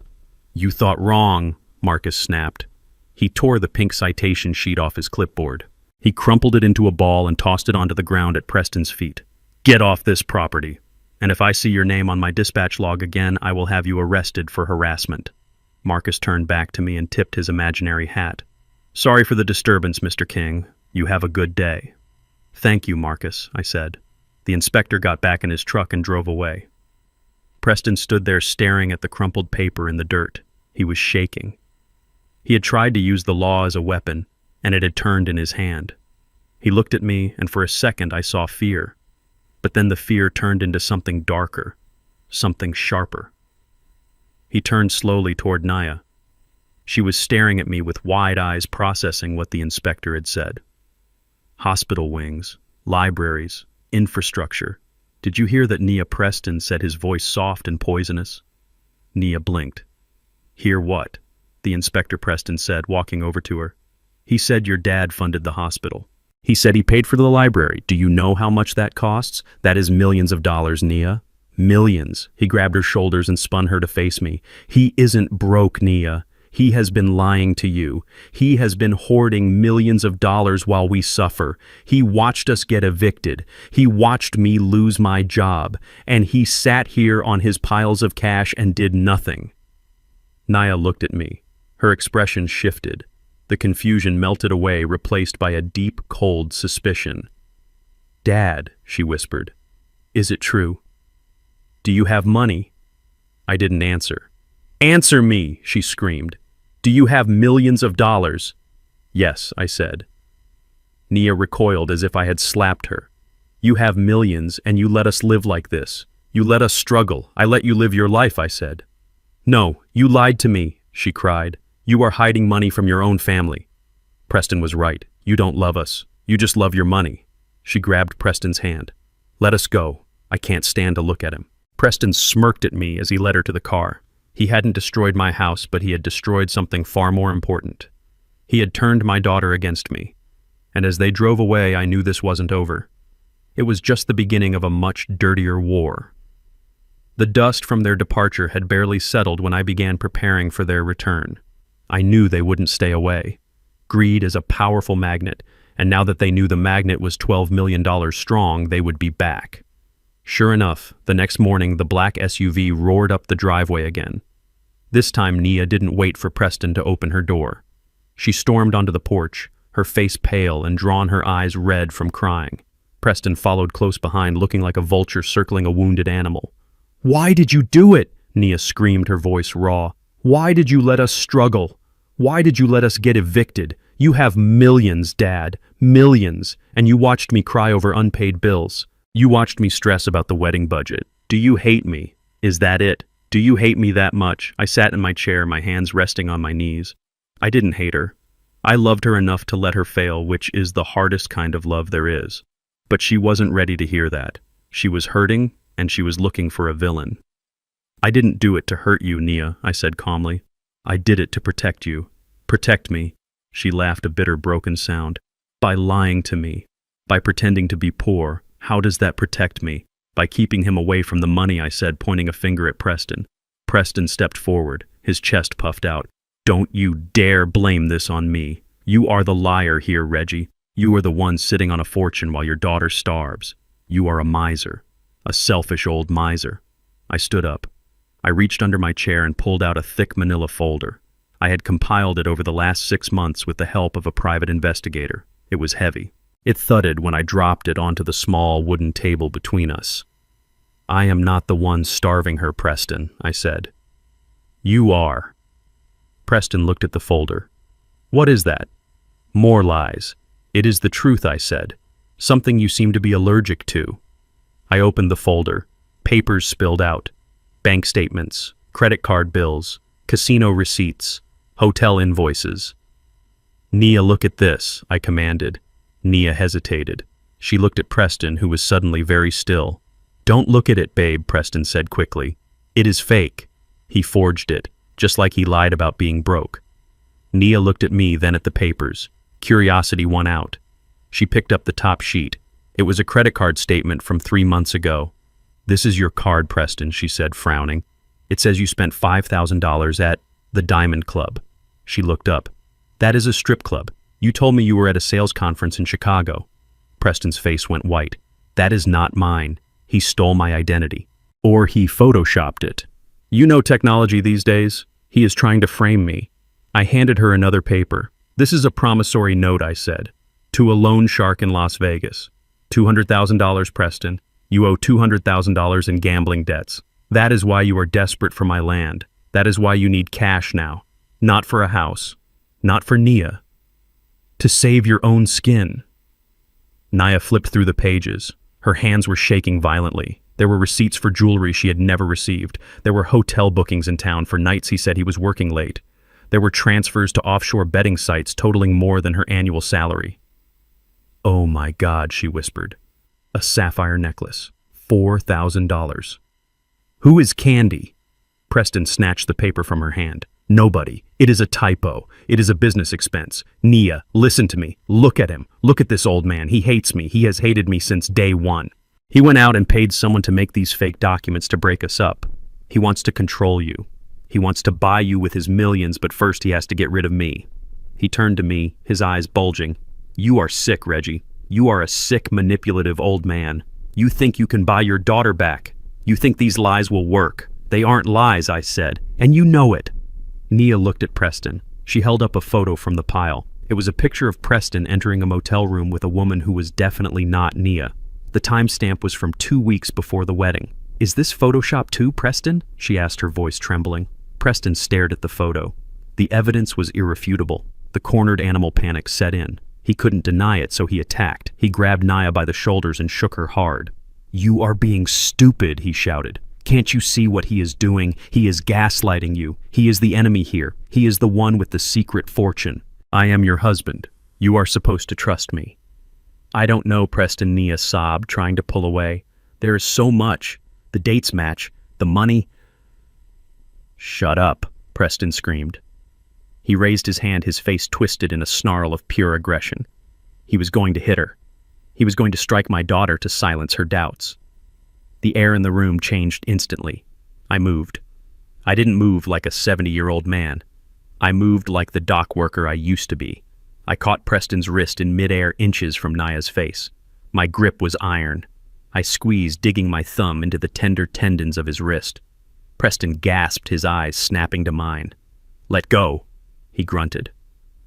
You thought wrong, Marcus snapped. He tore the pink citation sheet off his clipboard. He crumpled it into a ball and tossed it onto the ground at Preston's feet. Get off this property. And if I see your name on my dispatch log again, I will have you arrested for harassment. Marcus turned back to me and tipped his imaginary hat. Sorry for the disturbance, Mr. King. You have a good day. Thank you, Marcus, I said. The inspector got back in his truck and drove away. Preston stood there staring at the crumpled paper in the dirt. He was shaking. He had tried to use the law as a weapon, and it had turned in his hand. He looked at me, and for a second I saw fear. But then the fear turned into something darker, something sharper. He turned slowly toward Naya. She was staring at me with wide eyes, processing what the inspector had said. Hospital wings, libraries, infrastructure. Did you hear that Nia Preston said, his voice soft and poisonous? Nia blinked. Hear what? The Inspector Preston said, walking over to her. He said your dad funded the hospital. He said he paid for the library. Do you know how much that costs? That is millions of dollars, Nia. Millions. He grabbed her shoulders and spun her to face me. He isn't broke, Nia. He has been lying to you. He has been hoarding millions of dollars while we suffer. He watched us get evicted. He watched me lose my job. And he sat here on his piles of cash and did nothing." Nia looked at me. Her expression shifted. The confusion melted away, replaced by a deep, cold suspicion. "Dad," she whispered, "is it true? Do you have money?" I didn't answer. "Answer me," she screamed. "Do you have millions of dollars?" "Yes," I said. Nia recoiled as if I had slapped her. "You have millions, and you let us live like this. You let us struggle. I let you live your life," I said. "No, you lied to me," she cried. "You are hiding money from your own family." Preston was right. "You don't love us. You just love your money." She grabbed Preston's hand. "Let us go. I can't stand to look at him." Preston smirked at me as he led her to the car. He hadn't destroyed my house, but he had destroyed something far more important. He had turned my daughter against me. And as they drove away, I knew this wasn't over. It was just the beginning of a much dirtier war. The dust from their departure had barely settled when I began preparing for their return. I knew they wouldn't stay away. Greed is a powerful magnet, and now that they knew the magnet was $12 million strong, they would be back. Sure enough, the next morning the black SUV roared up the driveway again. This time Nia didn't wait for Preston to open her door. She stormed onto the porch, her face pale and drawn her eyes red from crying. Preston followed close behind, looking like a vulture circling a wounded animal. "Why did you do it?" Nia screamed, her voice raw. "Why did you let us struggle? Why did you let us get evicted? You have millions, Dad, millions, and you watched me cry over unpaid bills. You watched me stress about the wedding budget. Do you hate me? Is that it? Do you hate me that much?" I sat in my chair, my hands resting on my knees. I didn't hate her. I loved her enough to let her fail, which is the hardest kind of love there is. But she wasn't ready to hear that. She was hurting, and she was looking for a villain. "I didn't do it to hurt you, Nia," I said calmly. "I did it to protect you. Protect me." She laughed, a bitter, broken sound. "By lying to me. By pretending to be poor. How does that protect me?" "By keeping him away from the money," I said, pointing a finger at Preston. Preston stepped forward, his chest puffed out. "Don't you dare blame this on me. You are the liar here, Reggie. You are the one sitting on a fortune while your daughter starves. You are a miser. A selfish old miser." I stood up. I reached under my chair and pulled out a thick manila folder. I had compiled it over the last 6 months with the help of a private investigator. It was heavy. It thudded when I dropped it onto the small wooden table between us. "I am not the one starving her, Preston," I said. "You are." Preston looked at the folder. "What is that?" "More lies. It is the truth," I said. "Something you seem to be allergic to." I opened the folder. Papers spilled out. Bank statements, credit card bills, casino receipts, hotel invoices. "Nia, look at this," I commanded. Nia hesitated. She looked at Preston, who was suddenly very still. "Don't look at it, babe," Preston said quickly. "It is fake. He forged it, just like he lied about being broke." Nia looked at me, then at the papers. Curiosity won out. She picked up the top sheet. It was a credit card statement from 3 months ago. "This is your card, Preston," she said, frowning. "It says you spent $5,000 at the Diamond Club." She looked up. "That is a strip club. You told me you were at a sales conference in Chicago." Preston's face went white. "That is not mine. He stole my identity. Or he photoshopped it. You know technology these days. He is trying to frame me." I handed her another paper. "This is a promissory note," I said, "to a loan shark in Las Vegas. $200,000, Preston. You owe $200,000 in gambling debts. That is why you are desperate for my land. That is why you need cash now. Not for a house. Not for Nia. To save your own skin." Nia flipped through the pages. Her hands were shaking violently. There were receipts for jewelry she had never received. There were hotel bookings in town for nights he said he was working late. There were transfers to offshore betting sites totaling more than her annual salary. "Oh my God," she whispered. "A sapphire necklace. $4,000. Who is Candy?" Preston snatched the paper from her hand. "Nobody. It is a typo. It is a business expense. Nia, listen to me. Look at him. Look at this old man. He hates me. He has hated me since day one. He went out and paid someone to make these fake documents to break us up. He wants to control you. He wants to buy you with his millions, but first he has to get rid of me. He turned to me, his eyes bulging. You are sick, Reggie. You are a sick, manipulative old man. You think you can buy your daughter back. You think these lies will work. They aren't lies, I said, and you know it. Nia looked at Preston. She held up a photo from the pile. It was a picture of Preston entering a motel room with a woman who was definitely not Nia. The timestamp was from 2 weeks before the wedding. Is this Photoshop too, Preston? She asked, her voice trembling. Preston stared at the photo. The evidence was irrefutable. The cornered animal panic set in. He couldn't deny it, so he attacked. He grabbed Nia by the shoulders and shook her hard. You are being stupid, he shouted. Can't you see what he is doing? He is gaslighting you. He is the enemy here. He is the one with the secret fortune. I am your husband. You are supposed to trust me. I don't know, Preston, Nia sobbed, trying to pull away. There is so much. The dates match. The money. Shut up, Preston screamed. He raised his hand, his face twisted in a snarl of pure aggression. He was going to hit her. He was going to strike my daughter to silence her doubts. The air in the room changed instantly. I moved. I didn't move like a 70-year-old man. I moved like the dock worker I used to be. I caught Preston's wrist in midair, inches from Nia's face. My grip was iron. I squeezed, digging my thumb into the tender tendons of his wrist. Preston gasped, his eyes snapping to mine. Let go, he grunted.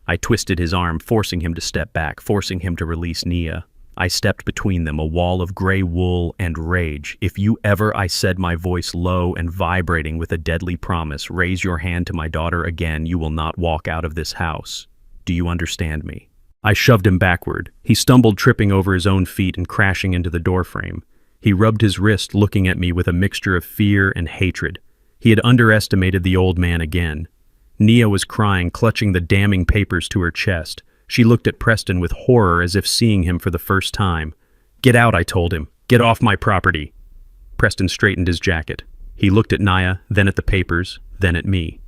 I twisted his arm, forcing him to step back, forcing him to release Nia. I stepped between them, a wall of gray wool and rage. If you ever, I said, my voice low and vibrating with a deadly promise, raise your hand to my daughter again, you will not walk out of this house. Do you understand me? I shoved him backward. He stumbled, tripping over his own feet and crashing into the doorframe. He rubbed his wrist, looking at me with a mixture of fear and hatred. He had underestimated the old man again. Nia was crying, clutching the damning papers to her chest. She looked at Preston with horror, as if seeing him for the first time. Get out, I told him. Get off my property. Preston straightened his jacket. He looked at Nia, then at the papers, then at me.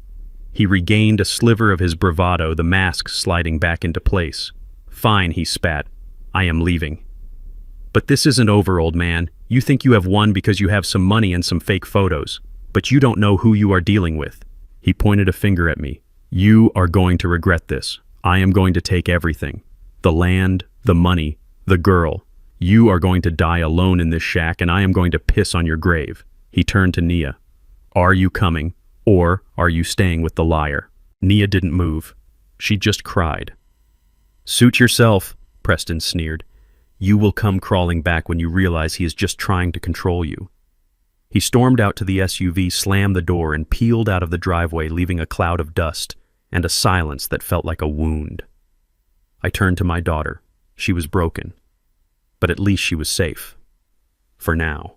He regained a sliver of his bravado, the mask sliding back into place. Fine, he spat. I am leaving. But this isn't over, old man. You think you have won because you have some money and some fake photos. But you don't know who you are dealing with. He pointed a finger at me. You are going to regret this. I am going to take everything. The land, the money, the girl. You are going to die alone in this shack, and I am going to piss on your grave. He turned to Nia. Are you coming, or are you staying with the liar? Nia didn't move. She just cried. Suit yourself, Preston sneered. You will come crawling back when you realize he is just trying to control you. He stormed out to the SUV, slammed the door, and peeled out of the driveway, leaving a cloud of dust and a silence that felt like a wound. I turned to my daughter. She was broken, but at least she was safe. For now.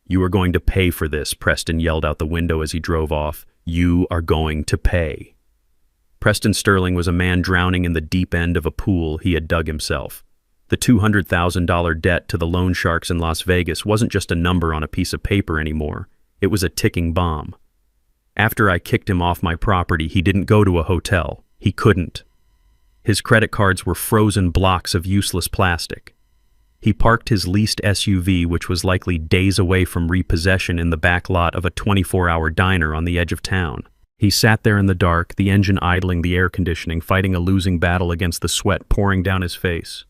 You are going to pay for this, Preston yelled out the window as he drove off. You are going to pay. Preston Sterling was a man drowning in the deep end of a pool he had dug himself. The $200,000 debt to the loan sharks in Las Vegas wasn't just a number on a piece of paper anymore. It was a ticking bomb. After I kicked him off my property, he didn't go to a hotel. He couldn't. His credit cards were frozen blocks of useless plastic. He parked his leased SUV, which was likely days away from repossession, in the back lot of a 24-hour diner on the edge of town. He sat there in the dark, the engine idling, the air conditioning, fighting a losing battle against the sweat pouring down his face.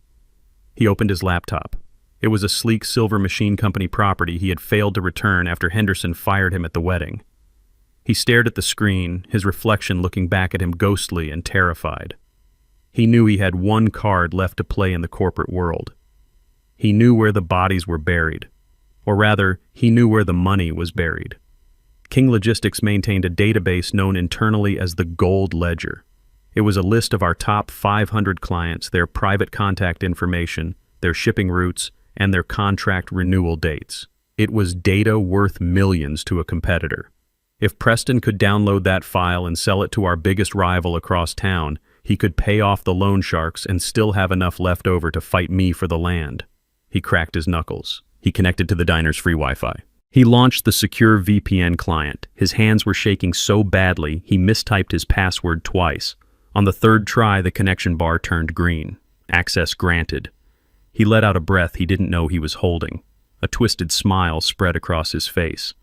He opened his laptop. It was a sleek Silver Machine Company property he had failed to return after Henderson fired him at the wedding. He stared at the screen, his reflection looking back at him ghostly and terrified. He knew he had one card left to play in the corporate world. He knew where the bodies were buried. Or rather, he knew where the money was buried. King Logistics maintained a database known internally as the Gold Ledger. It was a list of our top 500 clients, their private contact information, their shipping routes, and their contract renewal dates. It was data worth millions to a competitor. If Preston could download that file and sell it to our biggest rival across town, he could pay off the loan sharks and still have enough left over to fight me for the land. He cracked his knuckles. He connected to the diner's free Wi-Fi. He launched the secure VPN client. His hands were shaking so badly, he mistyped his password twice. On the third try, the connection bar turned green. Access granted. He let out a breath he didn't know he was holding. A twisted smile spread across his face.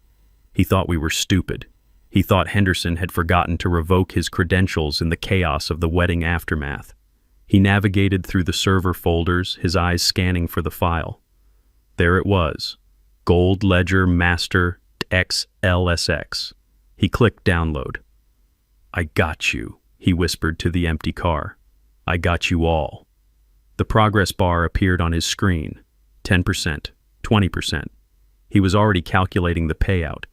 He thought we were stupid. He thought Henderson had forgotten to revoke his credentials in the chaos of the wedding aftermath. He navigated through the server folders, his eyes scanning for the file. There it was. Gold Ledger Master XLSX. He clicked download. "I got you," he whispered to the empty car. "I got you all." The progress bar appeared on his screen. 10%, 20%. He was already calculating the payout.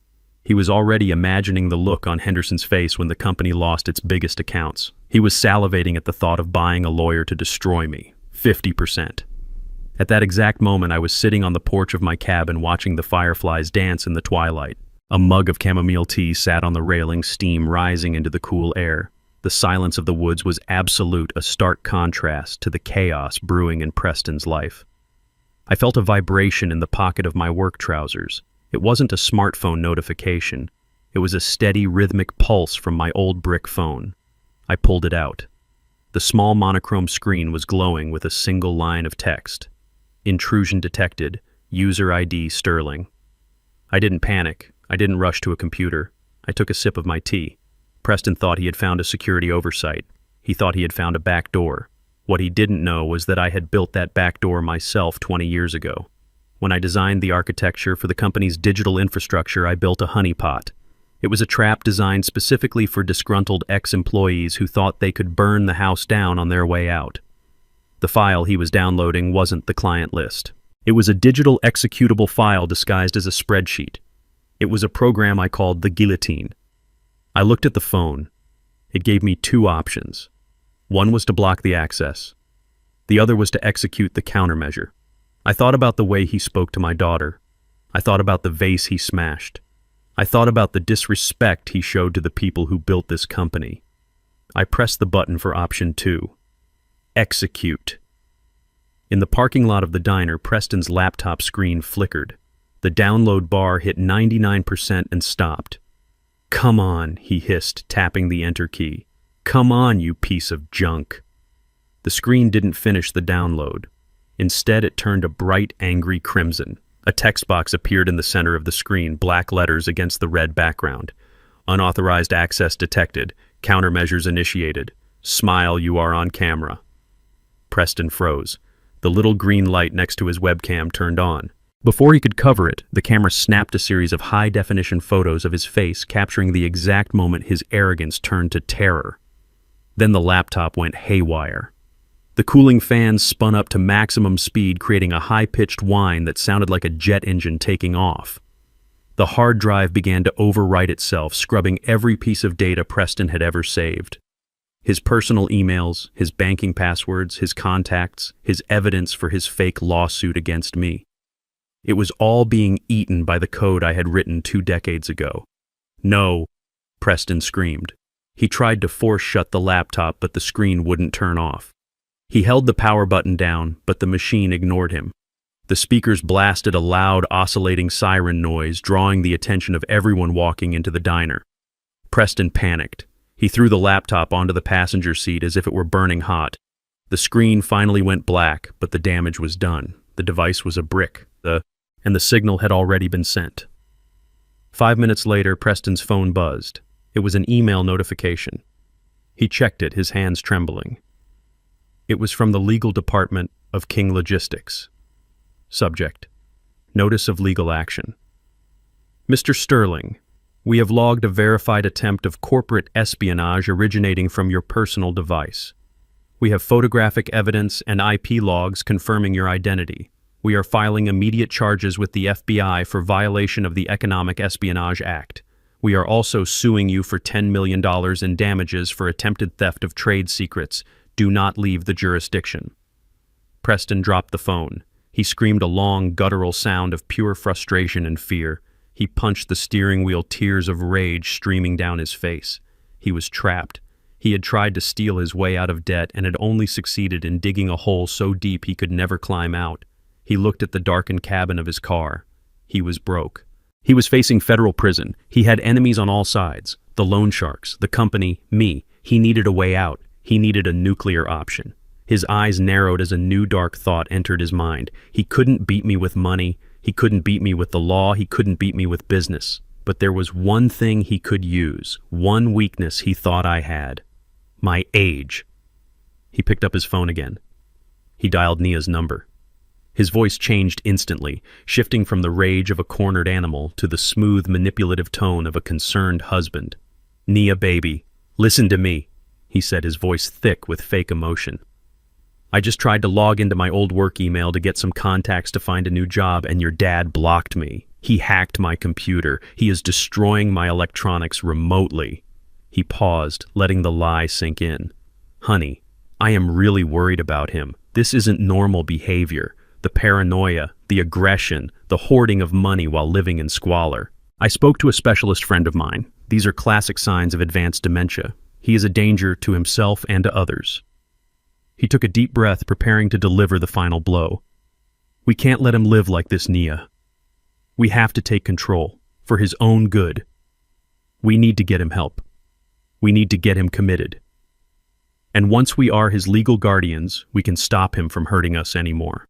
He was already imagining the look on Henderson's face when the company lost its biggest accounts. He was salivating at the thought of buying a lawyer to destroy me. 50%. At that exact moment, I was sitting on the porch of my cabin watching the fireflies dance in the twilight. A mug of chamomile tea sat on the railing, steam rising into the cool air. The silence of the woods was absolute, a stark contrast to the chaos brewing in Preston's life. I felt a vibration in the pocket of my work trousers. It wasn't a smartphone notification. It was a steady, rhythmic pulse from my old brick phone. I pulled it out. The small monochrome screen was glowing with a single line of text. "Intrusion detected. User ID Sterling." I didn't panic. I didn't rush to a computer. I took a sip of my tea. Preston thought he had found a security oversight. He thought he had found a back door. What he didn't know was that I had built that back door myself 20 years ago. When I designed the architecture for the company's digital infrastructure, I built a honeypot. It was a trap designed specifically for disgruntled ex-employees who thought they could burn the house down on their way out. The file he was downloading wasn't the client list. It was a digital executable file disguised as a spreadsheet. It was a program I called the guillotine. I looked at the phone. It gave me two options. One was to block the access. The other was to execute the countermeasure. I thought about the way he spoke to my daughter. I thought about the vase he smashed. I thought about the disrespect he showed to the people who built this company. I pressed the button for option 2. Execute. In the parking lot of the diner, Preston's laptop screen flickered. The download bar hit 99% and stopped. "Come on," he hissed, tapping the enter key. "Come on, you piece of junk." The screen didn't finish the download. Instead, it turned a bright, angry crimson. A text box appeared in the center of the screen, black letters against the red background. "Unauthorized access detected. Countermeasures initiated. Smile, you are on camera." Preston froze. The little green light next to his webcam turned on. Before he could cover it, the camera snapped a series of high-definition photos of his face, capturing the exact moment his arrogance turned to terror. Then the laptop went haywire. The cooling fans spun up to maximum speed, creating a high-pitched whine that sounded like a jet engine taking off. The hard drive began to overwrite itself, scrubbing every piece of data Preston had ever saved. His personal emails, his banking passwords, his contacts, his evidence for his fake lawsuit against me. It was all being eaten by the code I had written 2 decades ago. "No," Preston screamed. He tried to force shut the laptop, but the screen wouldn't turn off. He held the power button down, but the machine ignored him. The speakers blasted a loud, oscillating siren noise, drawing the attention of everyone walking into the diner. Preston panicked. He threw the laptop onto the passenger seat as if it were burning hot. The screen finally went black, but the damage was done. The device was a brick, and the signal had already been sent. 5 minutes later, Preston's phone buzzed. It was an email notification. He checked it, his hands trembling. It was from the legal department of King Logistics. Subject: Notice of legal action. Mr. Sterling, we have logged a verified attempt of corporate espionage originating from your personal device. We have photographic evidence and IP logs confirming your identity. We are filing immediate charges with the FBI for violation of the Economic Espionage Act. We are also suing you for $10 million in damages for attempted theft of trade secrets. Do not leave the jurisdiction. Preston dropped the phone. He screamed a long, guttural sound of pure frustration and fear. He punched the steering wheel, tears of rage streaming down his face. He was trapped. He had tried to steal his way out of debt and had only succeeded in digging a hole so deep he could never climb out. He looked at the darkened cabin of his car. He was broke. He was facing federal prison. He had enemies on all sides. The loan sharks, the company, me. He needed a way out. He needed a nuclear option. His eyes narrowed as a new dark thought entered his mind. He couldn't beat me with money. He couldn't beat me with the law. He couldn't beat me with business. But there was one thing he could use, one weakness he thought I had. My age. He picked up his phone again. He dialed Nia's number. His voice changed instantly, shifting from the rage of a cornered animal to the smooth, manipulative tone of a concerned husband. "Nia, baby, listen to me," he said, his voice thick with fake emotion. "I just tried to log into my old work email to get some contacts to find a new job, and your dad blocked me. He hacked my computer. He is destroying my electronics remotely." He paused, letting the lie sink in. "Honey, I am really worried about him. This isn't normal behavior. The paranoia, the aggression, the hoarding of money while living in squalor. I spoke to a specialist friend of mine. These are classic signs of advanced dementia. He is a danger to himself and to others." He took a deep breath, preparing to deliver the final blow. "We can't let him live like this, Nia. We have to take control, for his own good. We need to get him help. We need to get him committed. And once we are his legal guardians, we can stop him from hurting us anymore."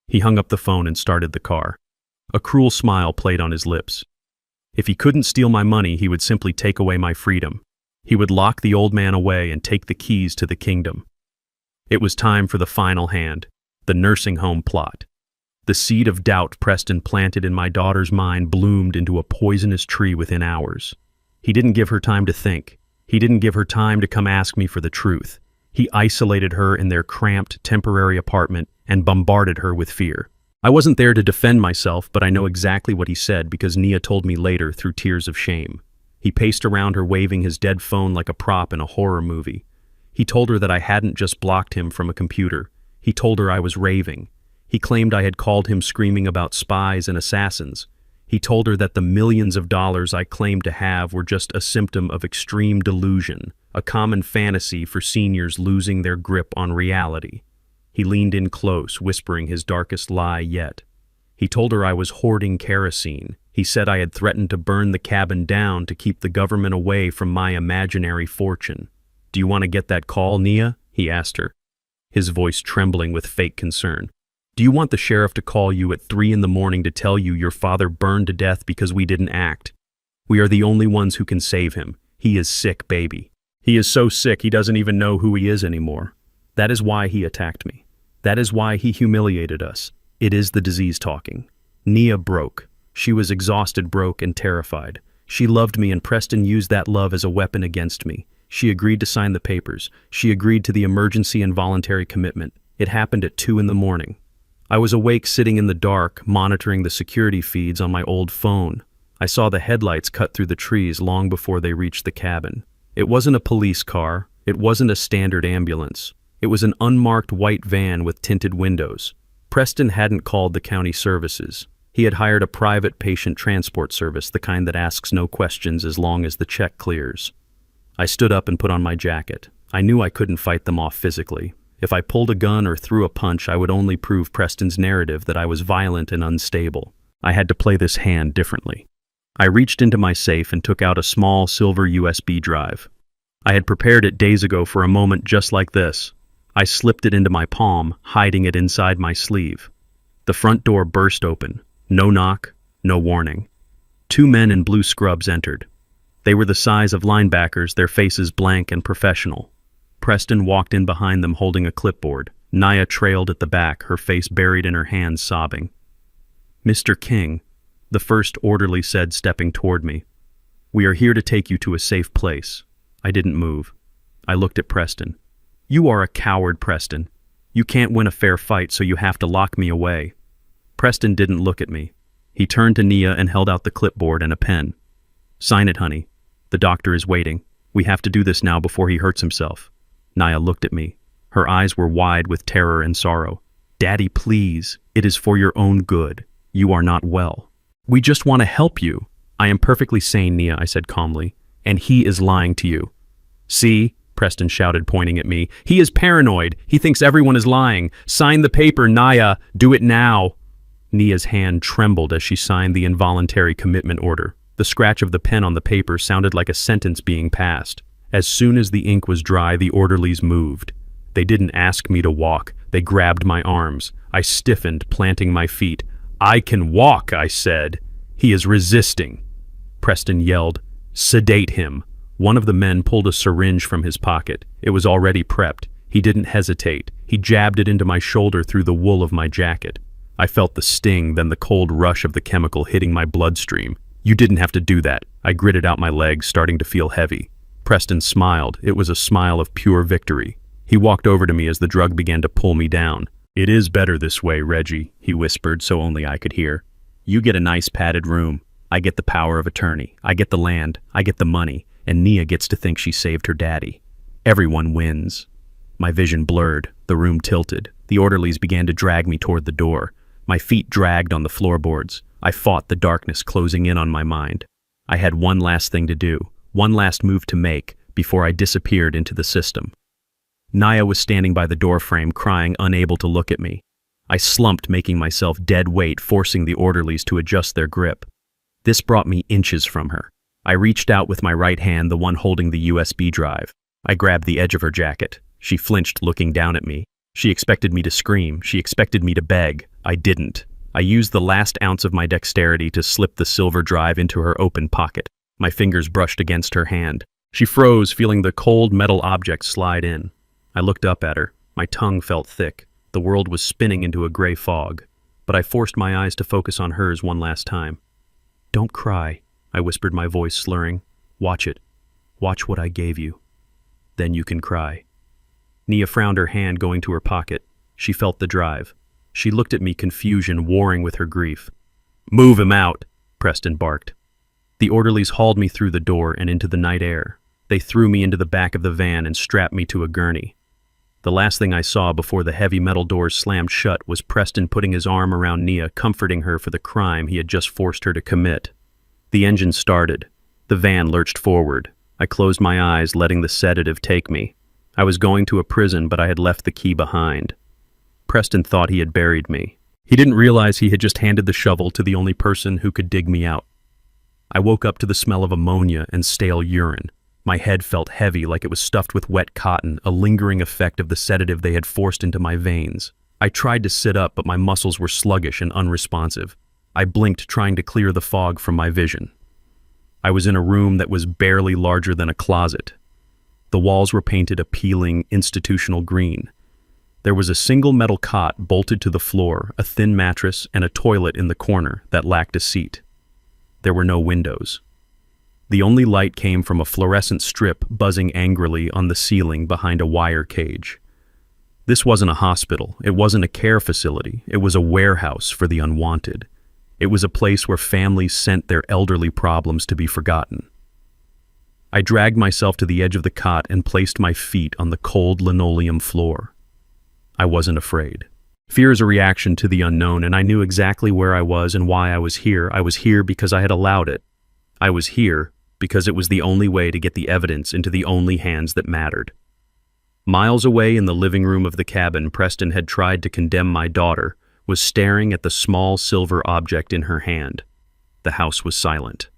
He hung up the phone and started the car. A cruel smile played on his lips. If he couldn't steal my money, he would simply take away my freedom. He would lock the old man away and take the keys to the kingdom. It was time for the final hand, the nursing home plot. The seed of doubt Preston planted in my daughter's mind bloomed into a poisonous tree within hours. He didn't give her time to think. He didn't give her time to come ask me for the truth. He isolated her in their cramped, temporary apartment and bombarded her with fear. I wasn't there to defend myself, but I know exactly what he said because Nia told me later through tears of shame. He paced around her waving his dead phone like a prop in a horror movie. He told her that I hadn't just blocked him from a computer. He told her I was raving. He claimed I had called him screaming about spies and assassins. He told her that the millions of dollars I claimed to have were just a symptom of extreme delusion, a common fantasy for seniors losing their grip on reality. He leaned in close, whispering his darkest lie yet. He told her I was hoarding kerosene. He said I had threatened to burn the cabin down to keep the government away from my imaginary fortune. "Do you want to get that call, Nia?" he asked her, his voice trembling with fake concern. "Do you want the sheriff to call you at 3 in the morning to tell you your father burned to death because we didn't act? We are the only ones who can save him. He is sick, baby. He is so sick he doesn't even know who he is anymore. That is why he attacked me. That is why he humiliated us. It is the disease talking." Nia broke. She was exhausted, broke, and terrified. She loved me, and Preston used that love as a weapon against me. She agreed to sign the papers. She agreed to the emergency and voluntary commitment. It happened at 2 in the morning. I was awake, sitting in the dark, monitoring the security feeds on my old phone. I saw the headlights cut through the trees long before they reached the cabin. It wasn't a police car. It wasn't a standard ambulance. It was an unmarked white van with tinted windows. Preston hadn't called the county services. He had hired a private patient transport service, the kind that asks no questions as long as the check clears. I stood up and put on my jacket. I knew I couldn't fight them off physically. If I pulled a gun or threw a punch, I would only prove Preston's narrative that I was violent and unstable. I had to play this hand differently. I reached into my safe and took out a small silver USB drive. I had prepared it days ago for a moment just like this. I slipped it into my palm, hiding it inside my sleeve. The front door burst open. No knock, no warning. 2 men in blue scrubs entered. They were the size of linebackers, their faces blank and professional. Preston walked in behind them holding a clipboard. Nia trailed at the back, her face buried in her hands, sobbing. "Mr. King," the first orderly said, stepping toward me. "We are here to take you to a safe place." I didn't move. I looked at Preston. "You are a coward, Preston. You can't win a fair fight, so you have to lock me away." Preston didn't look at me. He turned to Nia and held out the clipboard and a pen. "Sign it, honey. The doctor is waiting. We have to do this now before he hurts himself." Nia looked at me. Her eyes were wide with terror and sorrow. "Daddy, please. It is for your own good. You are not well." "We just want to help you." "I am perfectly sane, Nia," I said calmly. "And he is lying to you." "See?" Preston shouted, pointing at me. "He is paranoid. He thinks everyone is lying. Sign the paper, Nia. Do it now." Nia's hand trembled as she signed the involuntary commitment order. The scratch of the pen on the paper sounded like a sentence being passed. As soon as the ink was dry, the orderlies moved. They didn't ask me to walk. They grabbed my arms. I stiffened, planting my feet. "I can walk," I said. "He is resisting." Preston yelled. "Sedate him." One of the men pulled a syringe from his pocket. It was already prepped. He didn't hesitate. He jabbed it into my shoulder through the wool of my jacket. I felt the sting, then the cold rush of the chemical hitting my bloodstream. "You didn't have to do that." I gritted out my legs, starting to feel heavy. Preston smiled. It was a smile of pure victory. He walked over to me as the drug began to pull me down. "It is better this way, Reggie," he whispered so only I could hear. "You get a nice padded room. I get the power of attorney. I get the land. I get the money. And Nia gets to think she saved her daddy. Everyone wins." My vision blurred. The room tilted. The orderlies began to drag me toward the door. My feet dragged on the floorboards. I fought the darkness closing in on my mind. I had one last thing to do, one last move to make, before I disappeared into the system. Nia was standing by the doorframe, crying, unable to look at me. I slumped, making myself dead weight, forcing the orderlies to adjust their grip. This brought me inches from her. I reached out with my right hand, the one holding the USB drive. I grabbed the edge of her jacket. She flinched, looking down at me. She expected me to scream. She expected me to beg. I didn't. I used the last ounce of my dexterity to slip the silver drive into her open pocket. My fingers brushed against her hand. She froze, feeling the cold metal object slide in. I looked up at her. My tongue felt thick. The world was spinning into a gray fog. But I forced my eyes to focus on hers one last time. "Don't cry," I whispered, my voice slurring. "Watch it. Watch what I gave you. Then you can cry." Nia frowned, her hand going to her pocket. She felt the drive. She looked at me, confusion warring with her grief. "Move him out," Preston barked. The orderlies hauled me through the door and into the night air. They threw me into the back of the van and strapped me to a gurney. The last thing I saw before the heavy metal doors slammed shut was Preston putting his arm around Nia, comforting her for the crime he had just forced her to commit. The engine started. The van lurched forward. I closed my eyes, letting the sedative take me. I was going to a prison, but I had left the key behind. Preston thought he had buried me. He didn't realize he had just handed the shovel to the only person who could dig me out. I woke up to the smell of ammonia and stale urine. My head felt heavy, like it was stuffed with wet cotton, a lingering effect of the sedative they had forced into my veins. I tried to sit up, but my muscles were sluggish and unresponsive. I blinked, trying to clear the fog from my vision. I was in a room that was barely larger than a closet. The walls were painted a peeling, institutional green. There was a single metal cot bolted to the floor, a thin mattress, and a toilet in the corner that lacked a seat. There were no windows. The only light came from a fluorescent strip buzzing angrily on the ceiling behind a wire cage. This wasn't a hospital. It wasn't a care facility. It was a warehouse for the unwanted. It was a place where families sent their elderly problems to be forgotten. I dragged myself to the edge of the cot and placed my feet on the cold linoleum floor. I wasn't afraid. Fear is a reaction to the unknown, and I knew exactly where I was and why I was here. I was here because I had allowed it. I was here because it was the only way to get the evidence into the only hands that mattered. Miles away in the living room of the cabin Preston had tried to condemn my daughter was staring at the small silver object in her hand. The house was silent.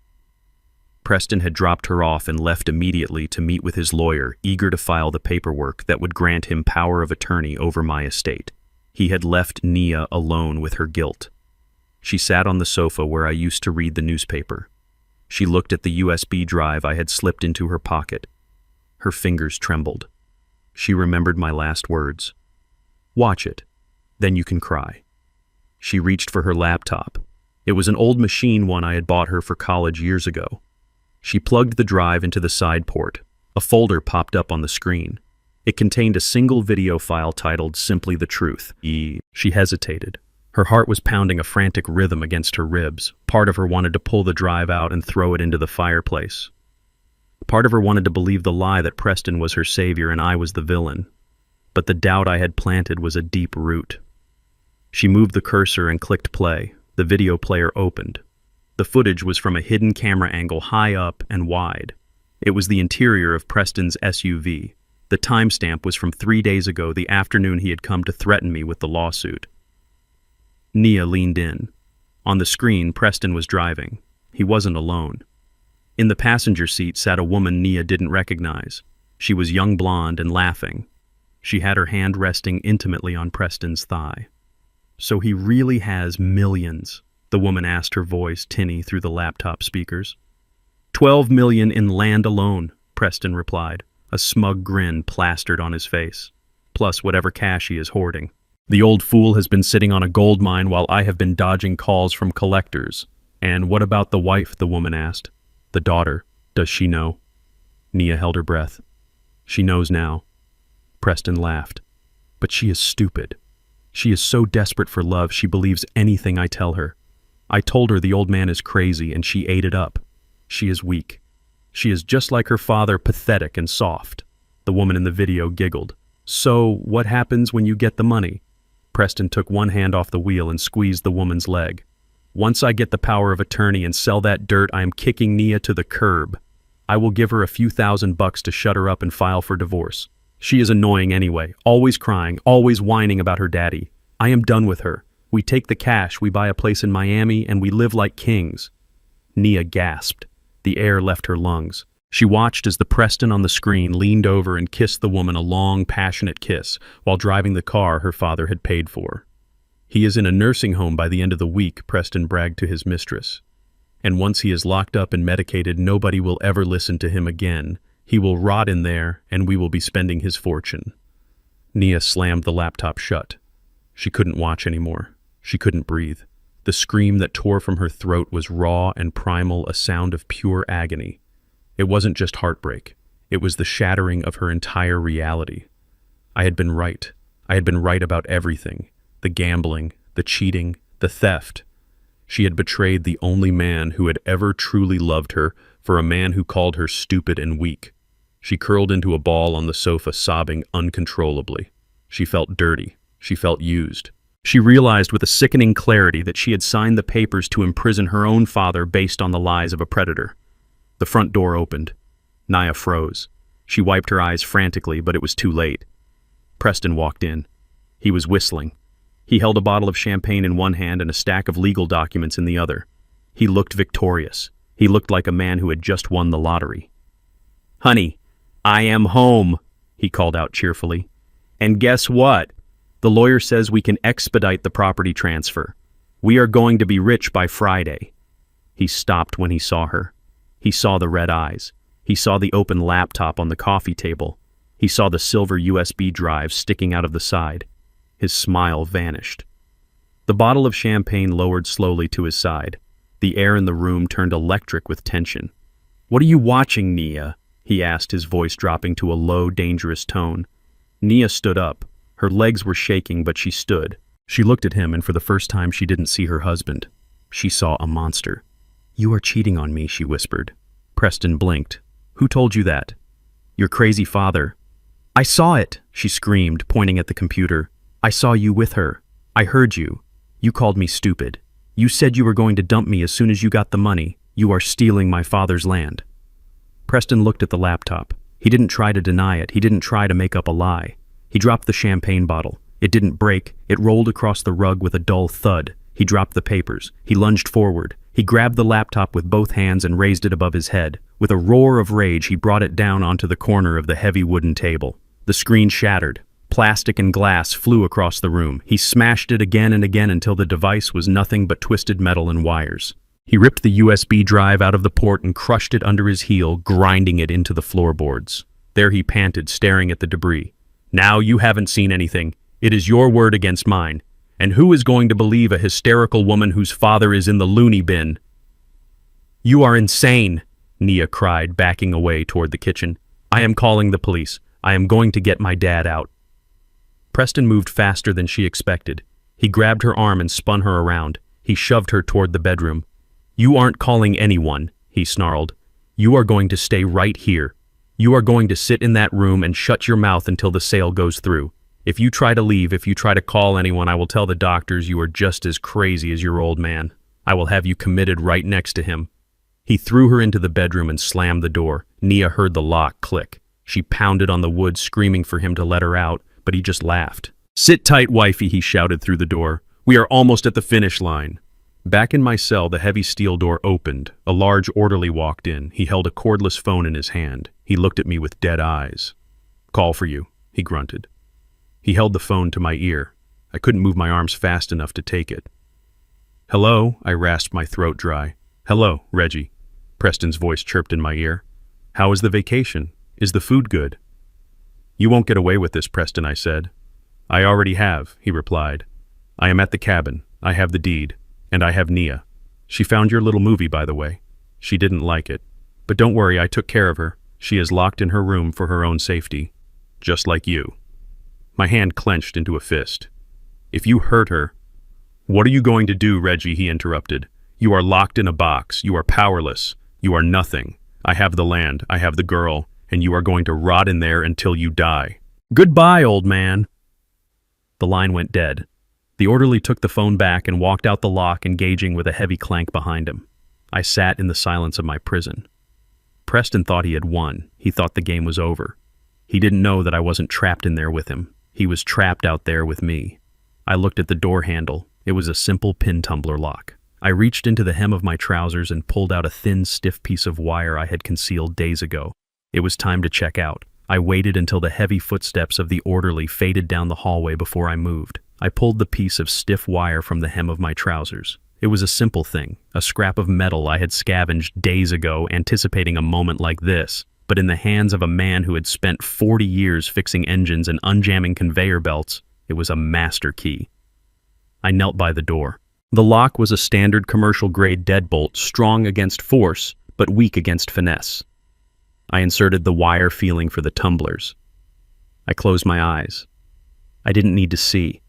Preston had dropped her off and left immediately to meet with his lawyer, eager to file the paperwork that would grant him power of attorney over my estate. He had left Nia alone with her guilt. She sat on the sofa where I used to read the newspaper. She looked at the USB drive I had slipped into her pocket. Her fingers trembled. She remembered my last words. "Watch it. Then you can cry." She reached for her laptop. It was an old machine, one I had bought her for college years ago. She plugged the drive into the side port. A folder popped up on the screen. It contained a single video file titled Simply the Truth. She hesitated. Her heart was pounding a frantic rhythm against her ribs. Part of her wanted to pull the drive out and throw it into the fireplace. Part of her wanted to believe the lie that Preston was her savior and I was the villain. But the doubt I had planted was a deep root. She moved the cursor and clicked play. The video player opened. The footage was from a hidden camera angle high up and wide. It was the interior of Preston's SUV. The timestamp was from 3 days ago, the afternoon he had come to threaten me with the lawsuit. Nia leaned in. On the screen, Preston was driving. He wasn't alone. In the passenger seat sat a woman Nia didn't recognize. She was young, blonde, and laughing. She had her hand resting intimately on Preston's thigh. "So he really has millions?" the woman asked, her voice tinny through the laptop speakers. $12 million in land alone, Preston replied, a smug grin plastered on his face, plus whatever cash he is hoarding. The old fool has been sitting on a gold mine while I have been dodging calls from collectors. And what about the wife, the woman asked. The daughter, does she know? Nia held her breath. She knows now. Preston laughed. But she is stupid. She is so desperate for love she believes anything I tell her. I told her the old man is crazy and she ate it up. She is weak. She is just like her father, pathetic and soft. The woman in the video giggled. So, what happens when you get the money? Preston took one hand off the wheel and squeezed the woman's leg. Once I get the power of attorney and sell that dirt, I am kicking Nia to the curb. I will give her a few $1,000 to shut her up and file for divorce. She is annoying anyway, always crying, always whining about her daddy. I am done with her. We take the cash, we buy a place in Miami, and we live like kings. Nia gasped. The air left her lungs. She watched as the Preston on the screen leaned over and kissed the woman a long, passionate kiss while driving the car her father had paid for. He is in a nursing home by the end of the week, Preston bragged to his mistress. And once he is locked up and medicated, nobody will ever listen to him again. He will rot in there, and we will be spending his fortune. Nia slammed the laptop shut. She couldn't watch anymore. She couldn't breathe. The scream that tore from her throat was raw and primal, a sound of pure agony. It wasn't just heartbreak. It was the shattering of her entire reality. I had been right. I had been right about everything. The gambling, the cheating, the theft. She had betrayed the only man who had ever truly loved her for a man who called her stupid and weak. She curled into a ball on the sofa, sobbing uncontrollably. She felt dirty. She felt used. She realized with a sickening clarity that she had signed the papers to imprison her own father based on the lies of a predator. The front door opened. Nia froze. She wiped her eyes frantically, but it was too late. Preston walked in. He was whistling. He held a bottle of champagne in one hand and a stack of legal documents in the other. He looked victorious. He looked like a man who had just won the lottery. "Honey, I am home," he called out cheerfully. "And guess what? The lawyer says we can expedite the property transfer. We are going to be rich by Friday." He stopped when he saw her. He saw the red eyes. He saw the open laptop on the coffee table. He saw the silver USB drive sticking out of the side. His smile vanished. The bottle of champagne lowered slowly to his side. The air in the room turned electric with tension. "What are you watching, Nia?" he asked, his voice dropping to a low, dangerous tone. Nia stood up. Her legs were shaking, but she stood. She looked at him, and for the first time she didn't see her husband. She saw a monster. "You are cheating on me," she whispered. Preston blinked. "Who told you that?" "Your crazy father." "I saw it," she screamed, pointing at the computer. "I saw you with her. I heard you. You called me stupid. You said you were going to dump me as soon as you got the money. You are stealing my father's land." Preston looked at the laptop. He didn't try to deny it. He didn't try to make up a lie. He dropped the champagne bottle. It didn't break. It rolled across the rug with a dull thud. He dropped the papers. He lunged forward. He grabbed the laptop with both hands and raised it above his head. With a roar of rage, he brought it down onto the corner of the heavy wooden table. The screen shattered. Plastic and glass flew across the room. He smashed it again and again until the device was nothing but twisted metal and wires. He ripped the USB drive out of the port and crushed it under his heel, grinding it into the floorboards. There he panted, staring at the debris. "Now you haven't seen anything. It is your word against mine. And who is going to believe a hysterical woman whose father is in the loony bin?" "You are insane," Nia cried, backing away toward the kitchen. "I am calling the police. I am going to get my dad out." Preston moved faster than she expected. He grabbed her arm and spun her around. He shoved her toward the bedroom. "You aren't calling anyone," he snarled. "You are going to stay right here. You are going to sit in that room and shut your mouth until the sale goes through. If you try to leave, if you try to call anyone, I will tell the doctors you are just as crazy as your old man. I will have you committed right next to him." He threw her into the bedroom and slammed the door. Nia heard the lock click. She pounded on the wood, screaming for him to let her out, but he just laughed. "Sit tight, wifey," he shouted through the door. "We are almost at the finish line." Back in my cell, the heavy steel door opened. A large orderly walked in. He held a cordless phone in his hand. He looked at me with dead eyes. "Call for you," he grunted. He held the phone to my ear. I couldn't move my arms fast enough to take it. "Hello?" I rasped, my throat dry. "Hello, Reggie." Preston's voice chirped in my ear. How is the vacation? Is the food good? You won't get away with this, Preston, I said. I already have, he replied. I am at the cabin. I have the deed. And I have Nia. She found your little movie, by the way. She didn't like it. But don't worry, I took care of her. She is locked in her room for her own safety. Just like you. My hand clenched into a fist. If you hurt her... What are you going to do, Reggie? He interrupted. You are locked in a box. You are powerless. You are nothing. I have the land. I have the girl. And you are going to rot in there until you die. Goodbye, old man. The line went dead. The orderly took the phone back and walked out the lock, engaging with a heavy clank behind him. I sat in the silence of my prison. Preston thought he had won. He thought the game was over. He didn't know that I wasn't trapped in there with him. He was trapped out there with me. I looked at the door handle. It was a simple pin tumbler lock. I reached into the hem of my trousers and pulled out a thin, stiff piece of wire I had concealed days ago. It was time to check out. I waited until the heavy footsteps of the orderly faded down the hallway before I moved. I pulled the piece of stiff wire from the hem of my trousers. It was a simple thing, a scrap of metal I had scavenged days ago, anticipating a moment like this, but in the hands of a man who had spent 40 years fixing engines and unjamming conveyor belts, it was a master key. I knelt by the door. The lock was a standard commercial-grade deadbolt, strong against force, but weak against finesse. I inserted the wire feeling for the tumblers. I closed my eyes. I didn't need to see.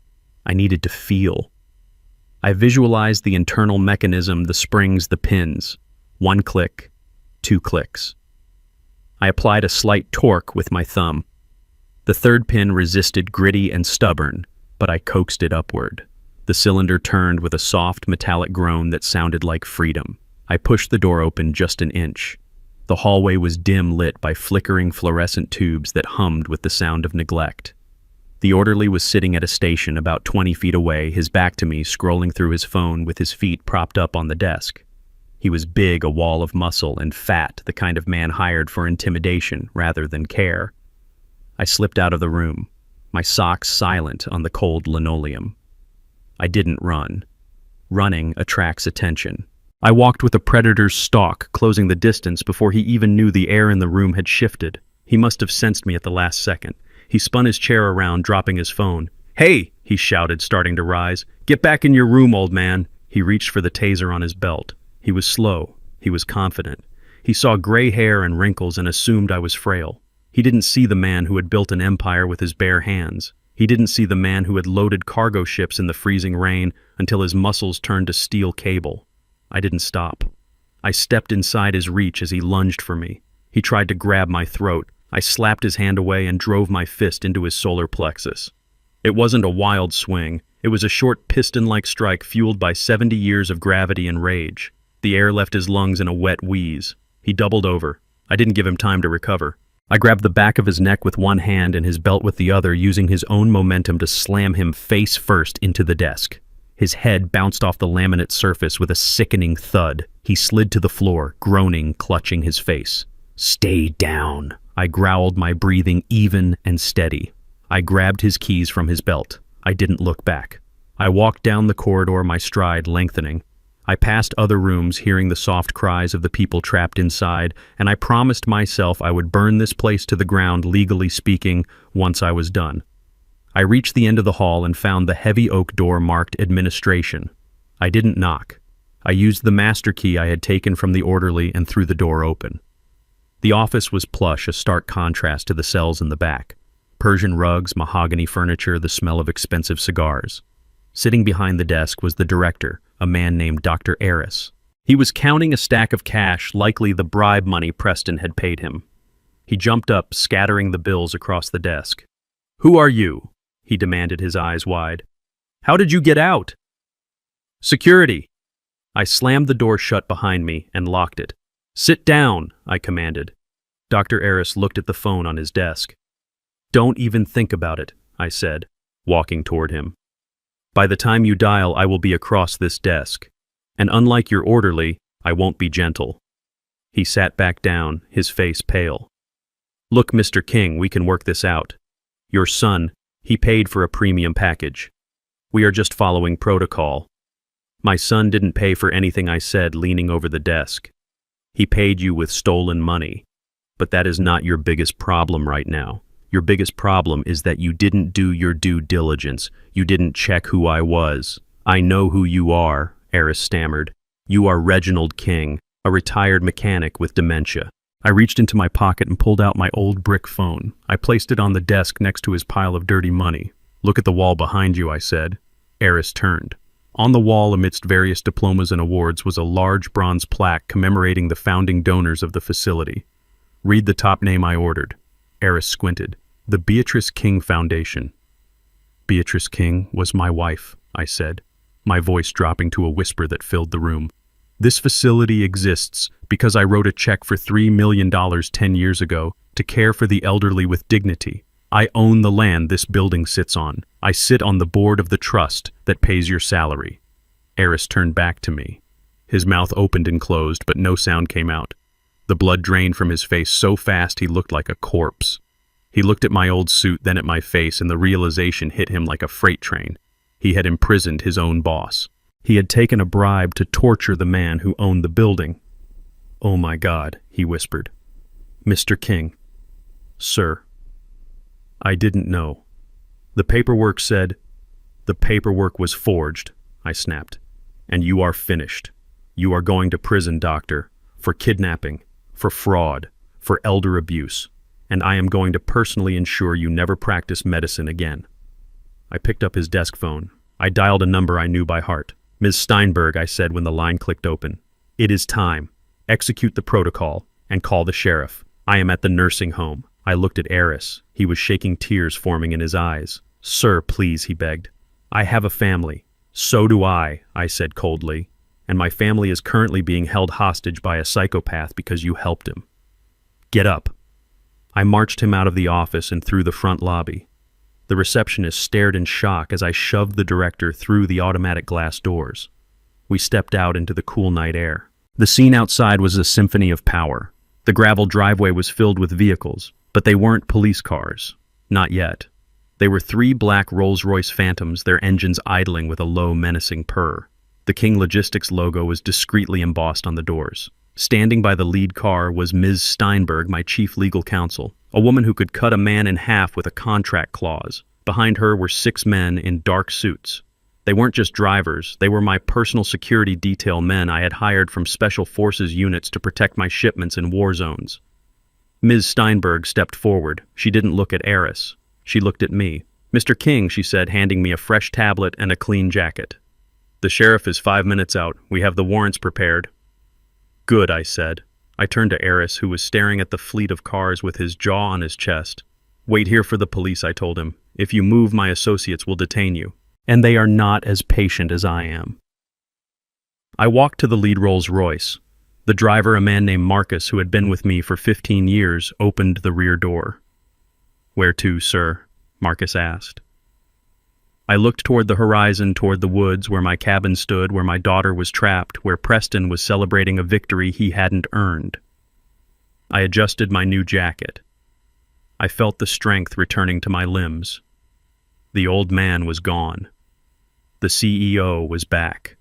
I needed to feel. I visualized the internal mechanism, the springs, the pins. 1 click, 2 clicks. I applied a slight torque with my thumb. The third pin resisted, gritty and stubborn, but I coaxed it upward. The cylinder turned with a soft metallic groan that sounded like freedom. I pushed the door open just an inch. The hallway was dim lit by flickering fluorescent tubes that hummed with the sound of neglect. The orderly was sitting at a station about 20 feet away, his back to me, scrolling through his phone with his feet propped up on the desk. He was big, a wall of muscle, and fat, the kind of man hired for intimidation rather than care. I slipped out of the room, my socks silent on the cold linoleum. I didn't run. Running attracts attention. I walked with a predator's stalk, closing the distance before he even knew the air in the room had shifted. He must have sensed me at the last second. He spun his chair around, dropping his phone. "Hey!" he shouted, starting to rise. "Get back in your room, old man!" He reached for the taser on his belt. He was slow. He was confident. He saw gray hair and wrinkles and assumed I was frail. He didn't see the man who had built an empire with his bare hands. He didn't see the man who had loaded cargo ships in the freezing rain until his muscles turned to steel cable. I didn't stop. I stepped inside his reach as he lunged for me. He tried to grab my throat. I slapped his hand away and drove my fist into his solar plexus. It wasn't a wild swing. It was a short piston-like strike fueled by 70 years of gravity and rage. The air left his lungs in a wet wheeze. He doubled over. I didn't give him time to recover. I grabbed the back of his neck with one hand and his belt with the other, using his own momentum to slam him face first into the desk. His head bounced off the laminate surface with a sickening thud. He slid to the floor, groaning, clutching his face. "Stay down," I growled, my breathing even and steady. I grabbed his keys from his belt. I didn't look back. I walked down the corridor, my stride lengthening. I passed other rooms, hearing the soft cries of the people trapped inside, and I promised myself I would burn this place to the ground, legally speaking, once I was done. I reached the end of the hall and found the heavy oak door marked Administration. I didn't knock. I used the master key I had taken from the orderly and threw the door open. The office was plush, a stark contrast to the cells in the back. Persian rugs, mahogany furniture, the smell of expensive cigars. Sitting behind the desk was the director, a man named Dr. Eris. He was counting a stack of cash, likely the bribe money Preston had paid him. He jumped up, scattering the bills across the desk. "Who are you?" he demanded, his eyes wide. "How did you get out?" "Security." I slammed the door shut behind me and locked it. "Sit down," I commanded. Dr. Eris looked at the phone on his desk. "Don't even think about it," I said, walking toward him. "By the time you dial, I will be across this desk. And unlike your orderly, I won't be gentle." He sat back down, his face pale. "Look, Mr. King, we can work this out. Your son, he paid for a premium package. We are just following protocol." My son didn't pay for anything, I said, leaning over the desk. He paid you with stolen money. But that is not your biggest problem right now. Your biggest problem is that you didn't do your due diligence. You didn't check who I was. I know who you are, Eris stammered. You are Reginald King, a retired mechanic with dementia. I reached into my pocket and pulled out my old brick phone. I placed it on the desk next to his pile of dirty money. Look at the wall behind you, I said. Eris turned. On the wall, amidst various diplomas and awards, was a large bronze plaque commemorating the founding donors of the facility. Read the top name I ordered. Eris squinted. The Beatrice King Foundation. Beatrice King was my wife, I said, my voice dropping to a whisper that filled the room. This facility exists because I wrote a check for $3 million 10 years ago to care for the elderly with dignity. I own the land this building sits on. I sit on the board of the trust that pays your salary. Eris turned back to me. His mouth opened and closed, but no sound came out. The blood drained from his face so fast he looked like a corpse. He looked at my old suit, then at my face, and the realization hit him like a freight train. He had imprisoned his own boss. He had taken a bribe to torture the man who owned the building. "Oh my God," he whispered. "Mr. King." "Sir." "I didn't know. The paperwork said—" "The paperwork was forged," I snapped. "And you are finished. You are going to prison, doctor, for kidnapping, for fraud, for elder abuse, and I am going to personally ensure you never practice medicine again." I picked up his desk phone. I dialed a number I knew by heart. "Ms. Steinberg," I said when the line clicked open. "It is time. Execute the protocol and call the sheriff. I am at the nursing home." I looked at Eris. He was shaking, tears forming in his eyes. "Sir, please," he begged. "I have a family." "So do I said coldly. "And my family is currently being held hostage by a psychopath because you helped him. Get up." I marched him out of the office and through the front lobby. The receptionist stared in shock as I shoved the director through the automatic glass doors. We stepped out into the cool night air. The scene outside was a symphony of power. The gravel driveway was filled with vehicles, but they weren't police cars. Not yet. They were 3 black Rolls-Royce Phantoms, their engines idling with a low, menacing purr. The King Logistics logo was discreetly embossed on the doors. Standing by the lead car was Ms. Steinberg, my chief legal counsel, a woman who could cut a man in half with a contract clause. Behind her were 6 men in dark suits. They weren't just drivers, they were my personal security detail men I had hired from Special Forces units to protect my shipments in war zones. Ms. Steinberg stepped forward. She didn't look at Eris. She looked at me. "Mr. King," she said, handing me a fresh tablet and a clean jacket. "The sheriff is 5 minutes out. We have the warrants prepared." "Good," I said. I turned to Eris, who was staring at the fleet of cars with his jaw on his chest. "Wait here for the police," I told him. "If you move, my associates will detain you. And they are not as patient as I am." I walked to the lead Rolls-Royce. The driver, a man named Marcus, who had been with me for 15 years, opened the rear door. "Where to, sir?" Marcus asked. I looked toward the horizon, toward the woods, where my cabin stood, where my daughter was trapped, where Preston was celebrating a victory he hadn't earned. I adjusted my new jacket. I felt the strength returning to my limbs. The old man was gone. The CEO was back.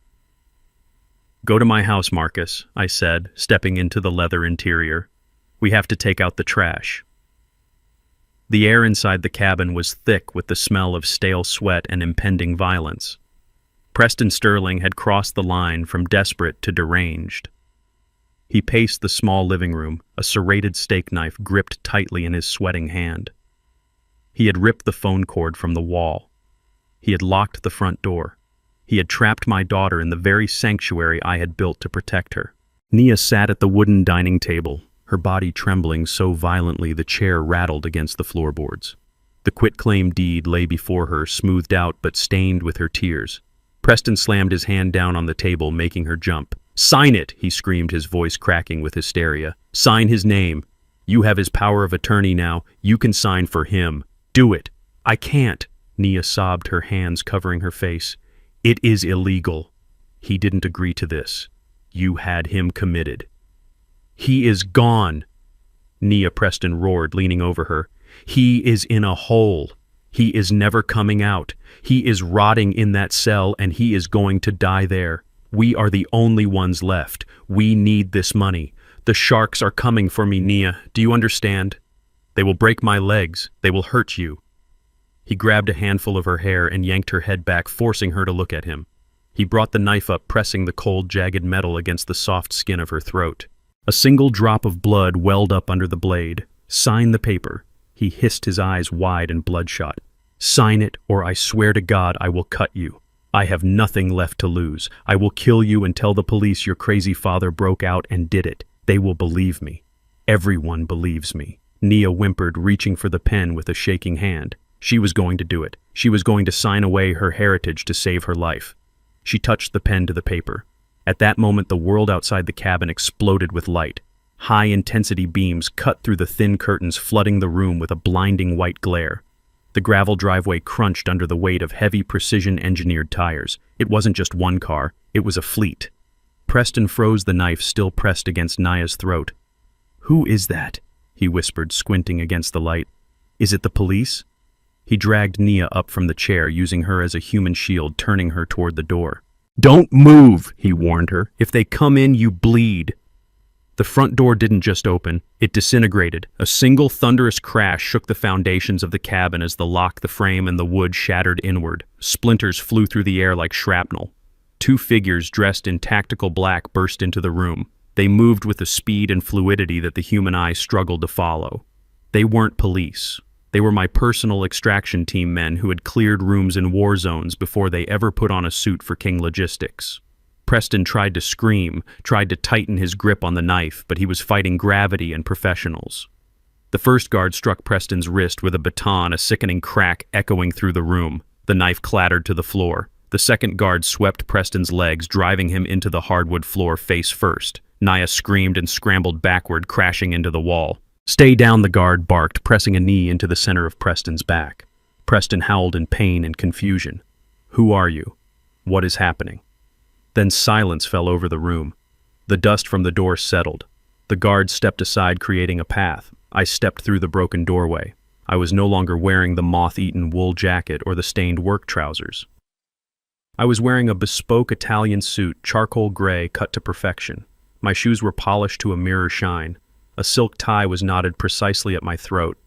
"Go to my house, Marcus," I said, stepping into the leather interior. "We have to take out the trash." The air inside the cabin was thick with the smell of stale sweat and impending violence. Preston Sterling had crossed the line from desperate to deranged. He paced the small living room, a serrated steak knife gripped tightly in his sweating hand. He had ripped the phone cord from the wall. He had locked the front door. He had trapped my daughter in the very sanctuary I had built to protect her. Nia sat at the wooden dining table, her body trembling so violently the chair rattled against the floorboards. The quitclaim deed lay before her, smoothed out but stained with her tears. Preston slammed his hand down on the table, making her jump. "Sign it!" he screamed, his voice cracking with hysteria. "Sign his name. You have his power of attorney now. You can sign for him. Do it." "I can't," Nia sobbed, her hands covering her face. "It is illegal. He didn't agree to this. You had him committed." "He is gone," Nia Preston roared, leaning over her. "He is in a hole. He is never coming out. He is rotting in that cell, and he is going to die there. We are the only ones left. We need this money. The sharks are coming for me, Nia. Do you understand? They will break my legs. They will hurt you. He grabbed a handful of her hair and yanked her head back, forcing her to look at him. He brought the knife up, pressing the cold, jagged metal against the soft skin of her throat. A single drop of blood welled up under the blade. Sign the paper. He hissed, his eyes wide and bloodshot. Sign it, or I swear to God I will cut you. I have nothing left to lose. I will kill you and tell the police your crazy father broke out and did it. They will believe me. Everyone believes me. Nia whimpered, reaching for the pen with a shaking hand. She was going to do it. She was going to sign away her heritage to save her life. She touched the pen to the paper. At that moment, the world outside the cabin exploded with light. High-intensity beams cut through the thin curtains, flooding the room with a blinding white glare. The gravel driveway crunched under the weight of heavy, precision-engineered tires. It wasn't just one car, it was a fleet. Preston froze, the knife still pressed against Nia's throat. "Who is that?" he whispered, squinting against the light. "Is it the police?" He dragged Nia up from the chair, using her as a human shield, turning her toward the door. "Don't move," he warned her. "If they come in, you bleed." The front door didn't just open, it disintegrated. A single thunderous crash shook the foundations of the cabin as the lock, the frame, and the wood shattered inward. Splinters flew through the air like shrapnel. Two figures dressed in tactical black burst into the room. They moved with a speed and fluidity that the human eye struggled to follow. They weren't police. They were my personal extraction team men who had cleared rooms in war zones before they ever put on a suit for King Logistics. Preston tried to scream, tried to tighten his grip on the knife, but he was fighting gravity and professionals. The first guard struck Preston's wrist with a baton, a sickening crack echoing through the room. The knife clattered to the floor. The second guard swept Preston's legs, driving him into the hardwood floor face first. Nia screamed and scrambled backward, crashing into the wall. "Stay down," the guard barked, pressing a knee into the center of Preston's back. Preston howled in pain and confusion. "Who are you? What is happening?" Then silence fell over the room. The dust from the door settled. The guard stepped aside, creating a path. I stepped through the broken doorway. I was no longer wearing the moth-eaten wool jacket or the stained work trousers. I was wearing a bespoke Italian suit, charcoal gray, cut to perfection. My shoes were polished to a mirror shine. A silk tie was knotted precisely at my throat.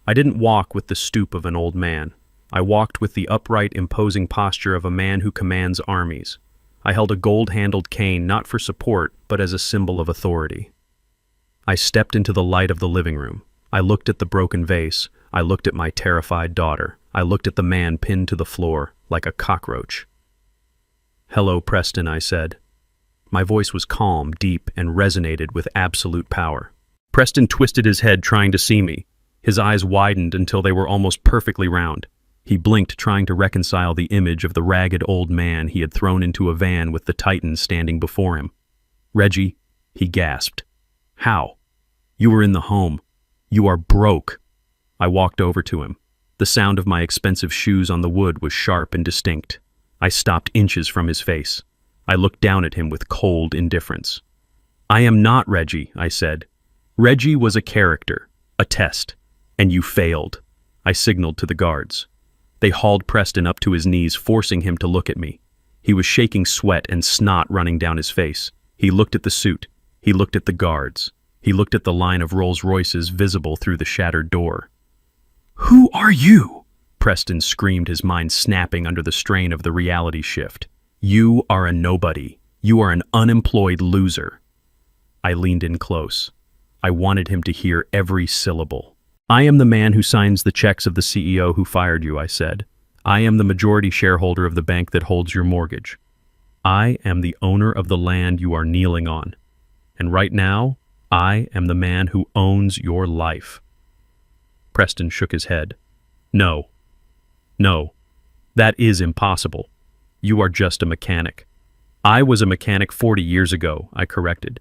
I didn't walk with the stoop of an old man. I walked with the upright, imposing posture of a man who commands armies. I held a gold-handled cane not for support, but as a symbol of authority. I stepped into the light of the living room. I looked at the broken vase. I looked at my terrified daughter. I looked at the man pinned to the floor, like a cockroach. "Hello, Preston," I said. My voice was calm, deep, and resonated with absolute power. Preston twisted his head, trying to see me. His eyes widened until they were almost perfectly round. He blinked, trying to reconcile the image of the ragged old man he had thrown into a van with the Titan standing before him. "Reggie," he gasped. "How? You were in the home. You are broke." I walked over to him. The sound of my expensive shoes on the wood was sharp and distinct. I stopped inches from his face. I looked down at him with cold indifference. "I am not Reggie," I said. "Reggie was a character, a test, and you failed." I signaled to the guards. They hauled Preston up to his knees, forcing him to look at me. He was shaking, sweat and snot running down his face. He looked at the suit. He looked at the guards. He looked at the line of Rolls-Royces visible through the shattered door. "Who are you?" Preston screamed, his mind snapping under the strain of the reality shift. "You are a nobody. You are an unemployed loser." I leaned in close. I wanted him to hear every syllable. "I am the man who signs the checks of the CEO who fired you," I said. "I am the majority shareholder of the bank that holds your mortgage. I am the owner of the land you are kneeling on. And right now, I am the man who owns your life." Preston shook his head. No, that is impossible. You are just a mechanic." "I was a mechanic 40 years ago," I corrected.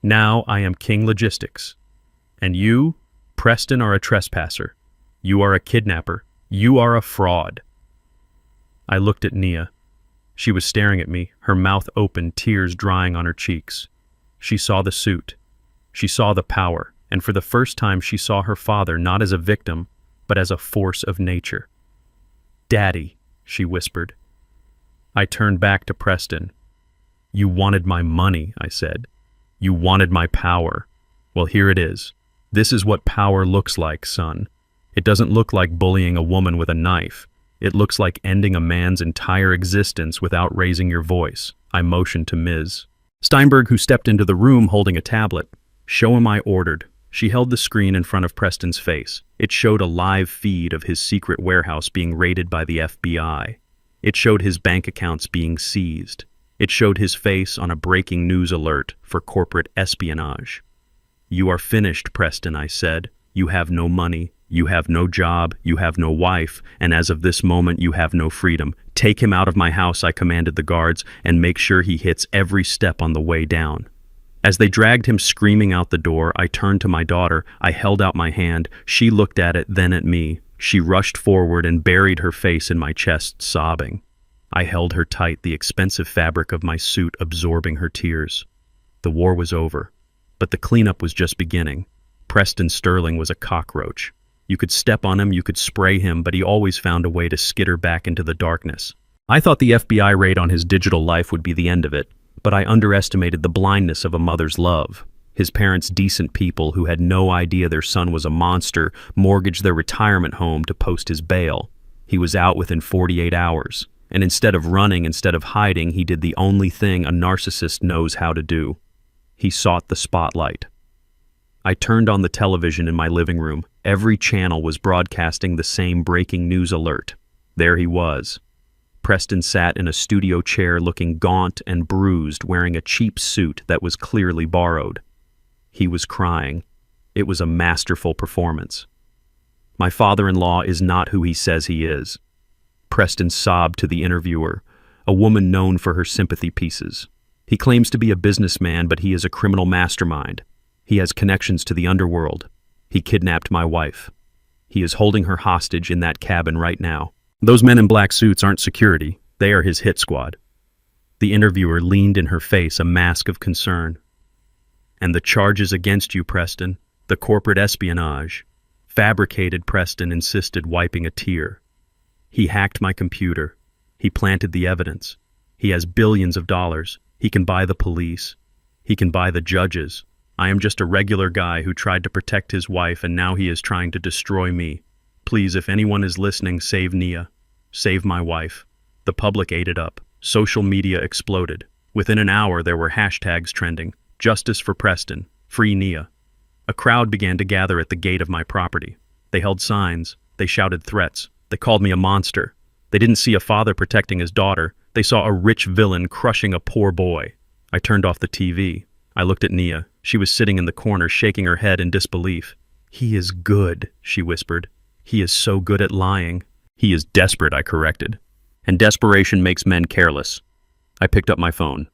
"Now I am King Logistics. And you, Preston, are a trespasser. You are a kidnapper. You are a fraud." I looked at Nia. She was staring at me, her mouth open, tears drying on her cheeks. She saw the suit. She saw the power, and for the first time she saw her father not as a victim, but as a force of nature. "Daddy," she whispered. I turned back to Preston. "You wanted my money," I said. You wanted my power. Well, here it is. This is what power looks like, son. It doesn't look like bullying a woman with a knife. It looks like ending a man's entire existence without raising your voice. I motioned to Ms. Steinberg, who stepped into the room holding a tablet. Show him, I ordered. She held the screen in front of Preston's face. It showed a live feed of his secret warehouse being raided by the FBI. It showed his bank accounts being seized. It showed his face on a breaking news alert for corporate espionage. You are finished, Preston, I said. You have no money. You have no job, you have no wife, and as of this moment you have no freedom. Take him out of my house, I commanded the guards, and make sure he hits every step on the way down. As they dragged him screaming out the door, I turned to my daughter. I held out my hand. She looked at it, then at me. She rushed forward and buried her face in my chest, sobbing. I held her tight, the expensive fabric of my suit absorbing her tears. The war was over, but the cleanup was just beginning. Preston Sterling was a cockroach. You could step on him, you could spray him, but he always found a way to skitter back into the darkness. I thought the FBI raid on his digital life would be the end of it, but I underestimated the blindness of a mother's love. His parents, decent people who had no idea their son was a monster, mortgaged their retirement home to post his bail. He was out within 48 hours, and instead of running, instead of hiding, he did the only thing a narcissist knows how to do. He sought the spotlight. I turned on the television in my living room. Every channel was broadcasting the same breaking news alert. There he was. Preston sat in a studio chair looking gaunt and bruised, wearing a cheap suit that was clearly borrowed. He was crying. It was a masterful performance. My father-in-law is not who he says he is. Preston sobbed to the interviewer, a woman known for her sympathy pieces. He claims to be a businessman, but he is a criminal mastermind. He has connections to the underworld. He kidnapped my wife. He is holding her hostage in that cabin right now. Those men in black suits aren't security. They are his hit squad. The interviewer leaned in her face, a mask of concern. And the charges against you, Preston, the corporate espionage. Fabricated, Preston insisted, wiping a tear. He hacked my computer. He planted the evidence. He has billions of dollars. He can buy the police. He can buy the judges. I am just a regular guy who tried to protect his wife, and now he is trying to destroy me. Please, if anyone is listening, save Nia. Save my wife. The public ate it up. Social media exploded. Within an hour, there were hashtags trending. Justice for Preston. Free Nia. A crowd began to gather at the gate of my property. They held signs. They shouted threats. They called me a monster. They didn't see a father protecting his daughter. They saw a rich villain crushing a poor boy. I turned off the TV. I looked at Nia. She was sitting in the corner, shaking her head in disbelief. He is good, she whispered. He is so good at lying. He is desperate, I corrected. And desperation makes men careless. I picked up my phone.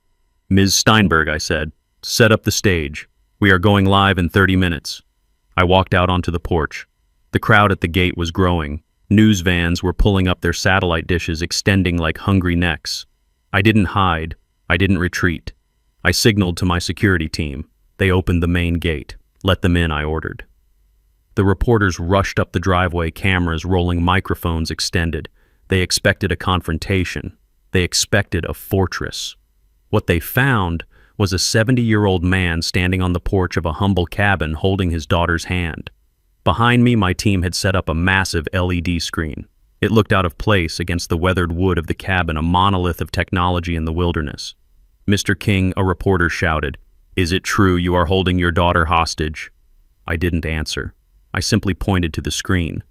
Ms. Steinberg, I said, set up the stage. We are going live in 30 minutes. I walked out onto the porch. The crowd at the gate was growing. News vans were pulling up their satellite dishes, extending like hungry necks. I didn't hide. I didn't retreat. I signaled to my security team. They opened the main gate. Let them in, I ordered. The reporters rushed up the driveway, cameras rolling, microphones extended. They expected a confrontation. They expected a fortress. What they found was a 70-year-old man standing on the porch of a humble cabin holding his daughter's hand. Behind me, my team had set up a massive LED screen. It looked out of place against the weathered wood of the cabin, a monolith of technology in the wilderness. Mr. King, a reporter shouted, "Is it true you are holding your daughter hostage?" I didn't answer. I simply pointed to the screen.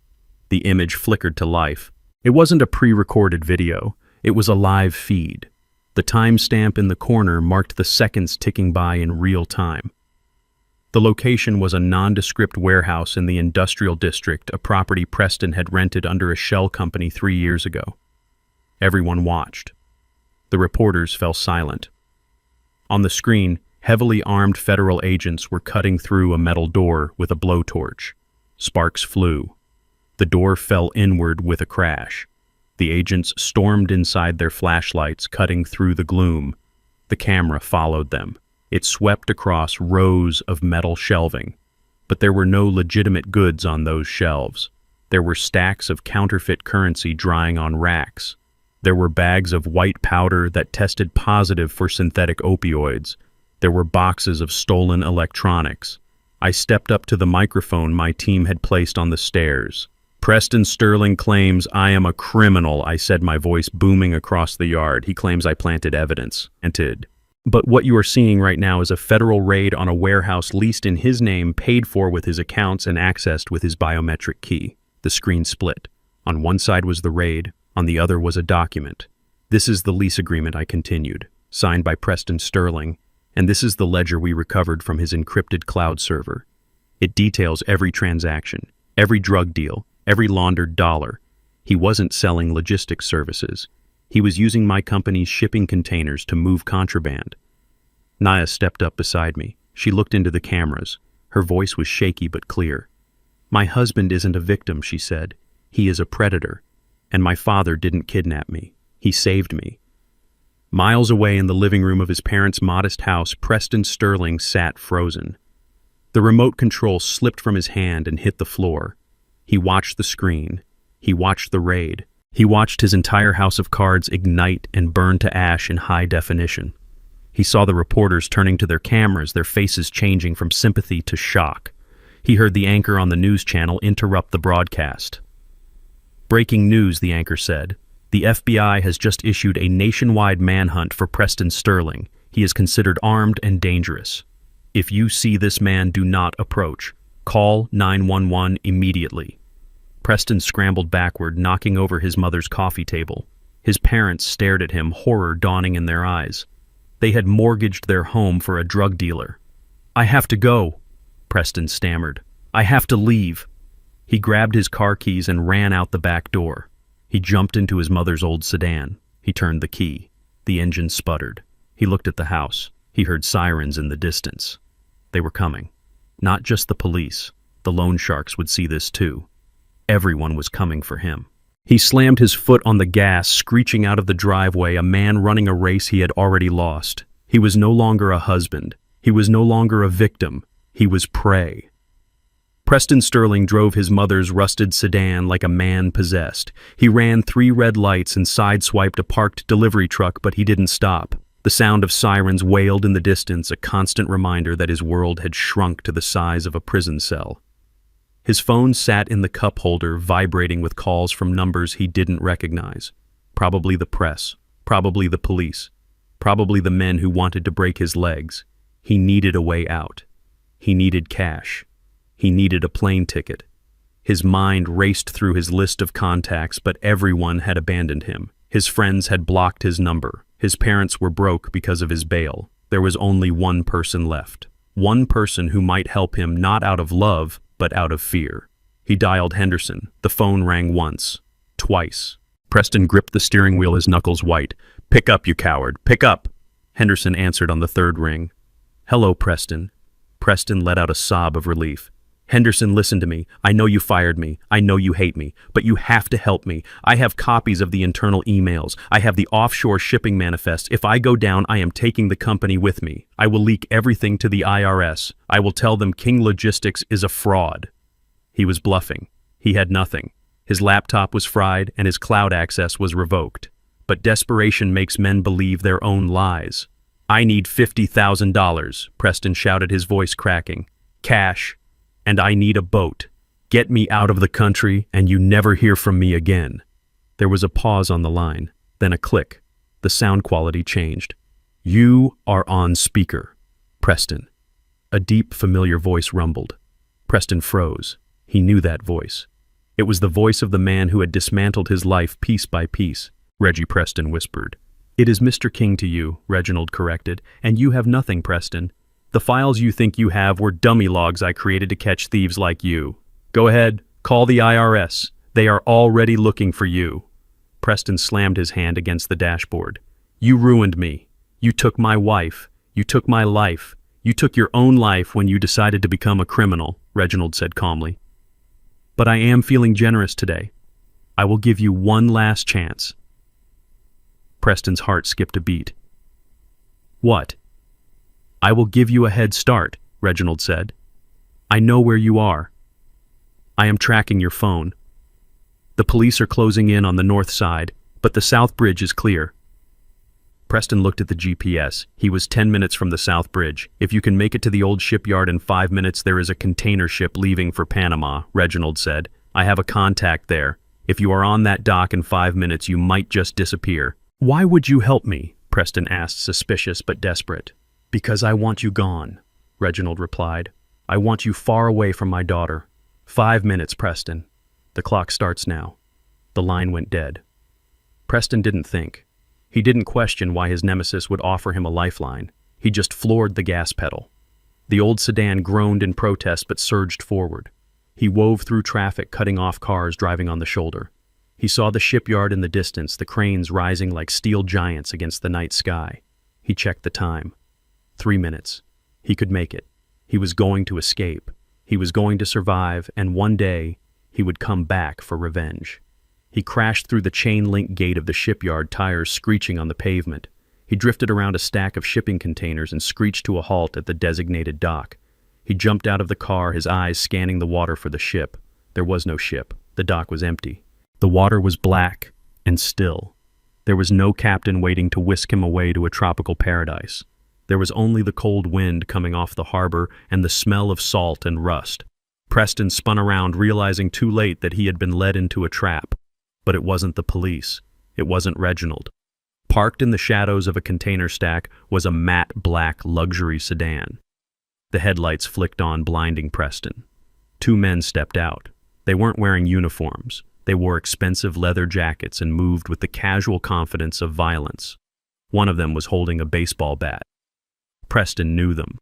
The image flickered to life. It wasn't a pre-recorded video. It was a live feed. The timestamp in the corner marked the seconds ticking by in real time. The location was a nondescript warehouse in the industrial district, a property Preston had rented under a shell company 3 years ago. Everyone watched. The reporters fell silent. On the screen, heavily armed federal agents were cutting through a metal door with a blowtorch. Sparks flew. The door fell inward with a crash. The agents stormed inside their flashlights, cutting through the gloom. The camera followed them. It swept across rows of metal shelving. But there were no legitimate goods on those shelves. There were stacks of counterfeit currency drying on racks. There were bags of white powder that tested positive for synthetic opioids. There were boxes of stolen electronics. I stepped up to the microphone my team had placed on the stairs. "Preston Sterling claims I am a criminal," I said, my voice booming across the yard. "He claims I planted evidence." But what you are seeing right now is a federal raid on a warehouse leased in his name, paid for with his accounts, and accessed with his biometric key. The screen split. On one side was the raid, on the other was a document. "This is the lease agreement," I continued, "signed by Preston Sterling, and this is the ledger we recovered from his encrypted cloud server. It details every transaction, every drug deal, every laundered dollar. He wasn't selling logistics services. He was using my company's shipping containers to move contraband." Naya stepped up beside me. She looked into the cameras. Her voice was shaky but clear. "My husband isn't a victim," she said. "He is a predator. And my father didn't kidnap me. He saved me." Miles away in the living room of his parents' modest house, Preston Sterling sat frozen. The remote control slipped from his hand and hit the floor. He watched the screen. He watched the raid. He watched his entire house of cards ignite and burn to ash in high definition. He saw the reporters turning to their cameras, their faces changing from sympathy to shock. He heard the anchor on the news channel interrupt the broadcast. "Breaking news," the anchor said. "The FBI has just issued a nationwide manhunt for Preston Sterling. He is considered armed and dangerous. If you see this man, do not approach. Call 911 immediately." Preston scrambled backward, knocking over his mother's coffee table. His parents stared at him, horror dawning in their eyes. They had mortgaged their home for a drug dealer. "I have to go," Preston stammered. "I have to leave." He grabbed his car keys and ran out the back door. He jumped into his mother's old sedan. He turned the key. The engine sputtered. He looked at the house. He heard sirens in the distance. They were coming. Not just the police. The loan sharks would see this too. Everyone was coming for him. He slammed his foot on the gas, screeching out of the driveway, a man running a race he had already lost. He was no longer a husband. He was no longer a victim. He was prey. Preston Sterling drove his mother's rusted sedan like a man possessed. He ran 3 red lights and sideswiped a parked delivery truck, but he didn't stop. The sound of sirens wailed in the distance, a constant reminder that his world had shrunk to the size of a prison cell. His phone sat in the cup holder, vibrating with calls from numbers he didn't recognize. Probably the press, probably the police, probably the men who wanted to break his legs. He needed a way out. He needed cash. He needed a plane ticket. His mind raced through his list of contacts, but everyone had abandoned him. His friends had blocked his number. His parents were broke because of his bail. There was only one person left. One person who might help him, not out of love, but out of fear. He dialed Henderson. The phone rang once, twice. Preston gripped the steering wheel, his knuckles white. "Pick up, you coward, pick up!" Henderson answered on the 3rd ring. "Hello, Preston." Preston let out a sob of relief. "Henderson, listen to me. I know you fired me. I know you hate me. But you have to help me. I have copies of the internal emails. I have the offshore shipping manifest. If I go down, I am taking the company with me. I will leak everything to the IRS. I will tell them King Logistics is a fraud." He was bluffing. He had nothing. His laptop was fried and his cloud access was revoked. But desperation makes men believe their own lies. "I need $50,000, Preston shouted, his voice cracking. "Cash. And I need a boat. Get me out of the country and you never hear from me again." There was a pause on the line, then a click. The sound quality changed. "You are on speaker, Preston." A deep, familiar voice rumbled. Preston froze. He knew that voice. It was the voice of the man who had dismantled his life piece by piece. Reggie Preston whispered. "It is Mr. King to you," Reginald corrected, "and you have nothing, Preston. The files you think you have were dummy logs I created to catch thieves like you. Go ahead, call the IRS. They are already looking for you." Preston slammed his hand against the dashboard. "You ruined me. You took my wife. You took my life. You took your own life when you decided to become a criminal," Reginald said calmly. "But I am feeling generous today. I will give you one last chance." Preston's heart skipped a beat. "What?" "I will give you a head start," Reginald said. "I know where you are. I am tracking your phone. The police are closing in on the north side, but the south bridge is clear. Preston looked at the GPS. He was 10 minutes from the South Bridge. If you can make it to the old shipyard in 5 minutes, there is a container ship leaving for Panama, Reginald said. I have a contact there. If you are on that dock in 5 minutes, you might just disappear. Why would you help me? Preston asked, suspicious but desperate. Because I want you gone, Reginald replied. I want you far away from my daughter. 5 minutes, Preston. The clock starts now. The line went dead. Preston didn't think. He didn't question why his nemesis would offer him a lifeline. He just floored the gas pedal. The old sedan groaned in protest but surged forward. He wove through traffic, cutting off cars driving on the shoulder. He saw the shipyard in the distance, the cranes rising like steel giants against the night sky. He checked the time. 3 minutes. He could make it. He was going to escape. He was going to survive, and one day, he would come back for revenge. He crashed through the chain-link gate of the shipyard, tires screeching on the pavement. He drifted around a stack of shipping containers and screeched to a halt at the designated dock. He jumped out of the car, his eyes scanning the water for the ship. There was no ship. The dock was empty. The water was black and still. There was no captain waiting to whisk him away to a tropical paradise. There was only the cold wind coming off the harbor and the smell of salt and rust. Preston spun around, realizing too late that he had been led into a trap. But it wasn't the police. It wasn't Reginald. Parked in the shadows of a container stack was a matte black luxury sedan. The headlights flicked on, blinding Preston. 2 men stepped out. They weren't wearing uniforms. They wore expensive leather jackets and moved with the casual confidence of violence. One of them was holding a baseball bat. Preston knew them.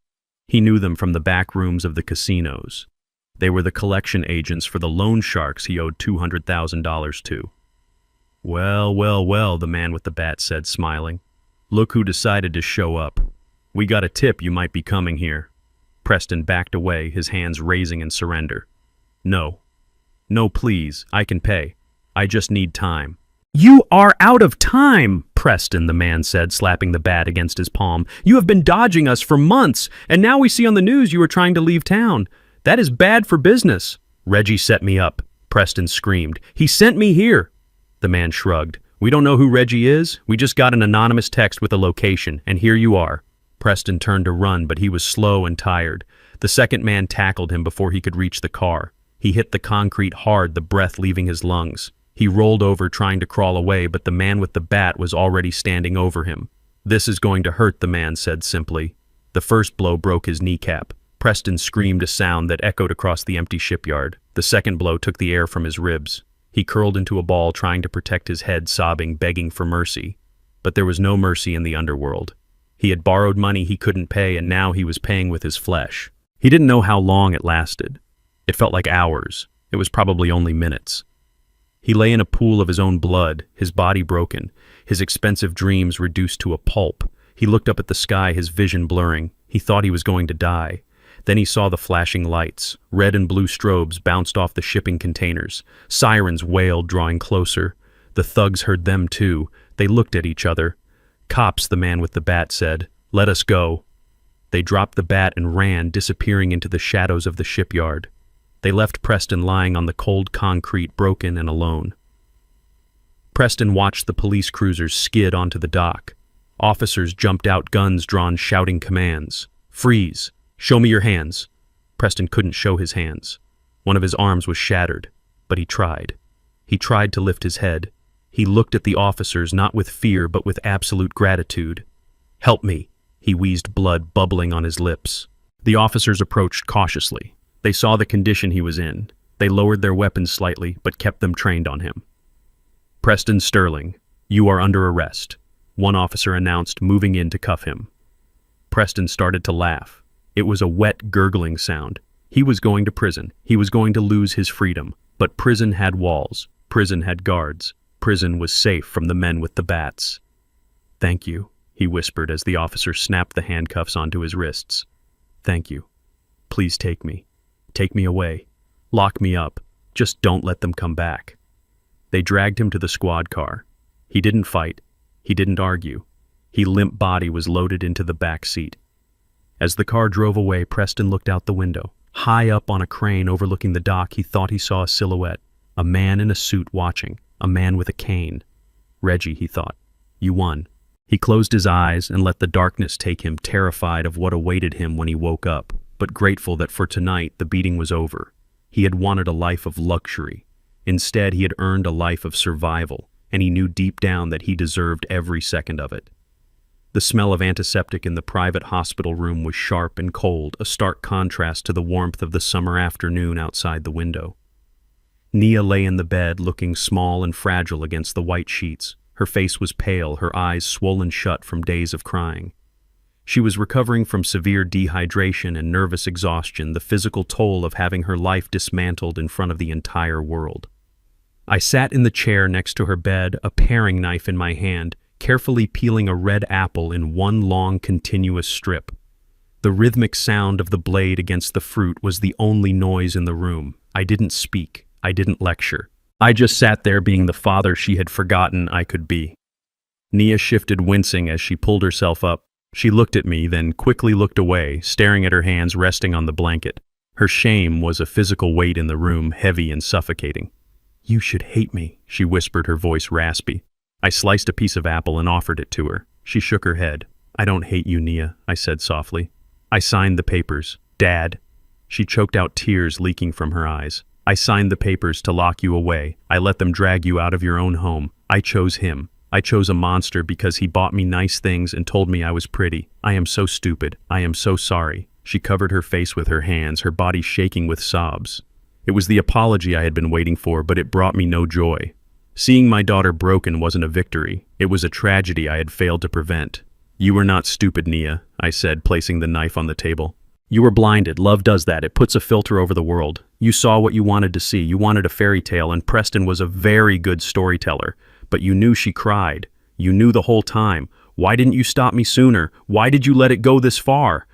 He knew them from the back rooms of the casinos. They were the collection agents for the loan sharks he owed $200,000 to. Well, well, well, the man with the bat said, smiling. Look who decided to show up. We got a tip you might be coming here. Preston backed away, his hands raising in surrender. No. No, please, I can pay. I just need time. You are out of time, Preston, the man said, slapping the bat against his palm. You have been dodging us for months, and now we see on the news you are trying to leave town. That is bad for business. Reggie set me up, Preston screamed. He sent me here. The man shrugged. We don't know who Reggie is. We just got an anonymous text with a location, and here you are. Preston turned to run, but he was slow and tired. The second man tackled him before he could reach the car. He hit the concrete hard, the breath leaving his lungs. He rolled over, trying to crawl away, but the man with the bat was already standing over him. This is going to hurt, the man said simply. The first blow broke his kneecap. Preston screamed a sound that echoed across the empty shipyard. The second blow took the air from his ribs. He curled into a ball, trying to protect his head, sobbing, begging for mercy. But there was no mercy in the underworld. He had borrowed money he couldn't pay, and now he was paying with his flesh. He didn't know how long it lasted. It felt like hours. It was probably only minutes. He lay in a pool of his own blood, his body broken, his expensive dreams reduced to a pulp. He looked up at the sky, his vision blurring. He thought he was going to die. Then he saw the flashing lights. Red and blue strobes bounced off the shipping containers. Sirens wailed, drawing closer. The thugs heard them too. They looked at each other. Cops, the man with the bat said. Let us go. They dropped the bat and ran, disappearing into the shadows of the shipyard. They left Preston lying on the cold concrete, broken and alone. Preston watched the police cruisers skid onto the dock. Officers jumped out, guns drawn, shouting commands. Freeze! Show me your hands. Preston couldn't show his hands. One of his arms was shattered, but he tried. He tried to lift his head. He looked at the officers, not with fear, but with absolute gratitude. Help me, he wheezed, blood bubbling on his lips. The officers approached cautiously. They saw the condition he was in. They lowered their weapons slightly, but kept them trained on him. Preston Sterling, you are under arrest, one officer announced, moving in to cuff him. Preston started to laugh. It was a wet, gurgling sound. He was going to prison. He was going to lose his freedom. But prison had walls. Prison had guards. Prison was safe from the men with the bats. Thank you, he whispered as the officer snapped the handcuffs onto his wrists. Thank you. Please take me. Take me away. Lock me up. Just don't let them come back. They dragged him to the squad car. He didn't fight. He didn't argue. His limp body was loaded into the back seat. As the car drove away, Preston looked out the window. High up on a crane overlooking the dock, he thought he saw a silhouette. A man in a suit watching. A man with a cane. Reggie, he thought. You won. He closed his eyes and let the darkness take him, terrified of what awaited him when he woke up, but grateful that for tonight the beating was over. He had wanted a life of luxury. Instead, he had earned a life of survival, and he knew deep down that he deserved every second of it. The smell of antiseptic in the private hospital room was sharp and cold, a stark contrast to the warmth of the summer afternoon outside the window. Nia lay in the bed, looking small and fragile against the white sheets. Her face was pale, her eyes swollen shut from days of crying. She was recovering from severe dehydration and nervous exhaustion, the physical toll of having her life dismantled in front of the entire world. I sat in the chair next to her bed, a paring knife in my hand, carefully peeling a red apple in one long, continuous strip. The rhythmic sound of the blade against the fruit was the only noise in the room. I didn't speak. I didn't lecture. I just sat there being the father she had forgotten I could be. Nia shifted, wincing as she pulled herself up. She looked at me, then quickly looked away, staring at her hands resting on the blanket. Her shame was a physical weight in the room, heavy and suffocating. "You should hate me," she whispered, her voice raspy. I sliced a piece of apple and offered it to her. She shook her head. "I don't hate you, Nia," I said softly. "I signed the papers. Dad." She choked out, tears leaking from her eyes. "I signed the papers to lock you away. I let them drag you out of your own home. I chose him. I chose a monster because he bought me nice things and told me I was pretty. I am so stupid. I am so sorry." She covered her face with her hands, her body shaking with sobs. It was the apology I had been waiting for, but it brought me no joy. Seeing my daughter broken wasn't a victory. It was a tragedy I had failed to prevent. "You were not stupid, Nia," I said, placing the knife on the table. "You were blinded. Love does that. It puts a filter over the world. You saw what you wanted to see. You wanted a fairy tale, and Preston was a very good storyteller. But you knew she cried. You knew the whole time. Why didn't you stop me sooner? Why did you let it go this far?"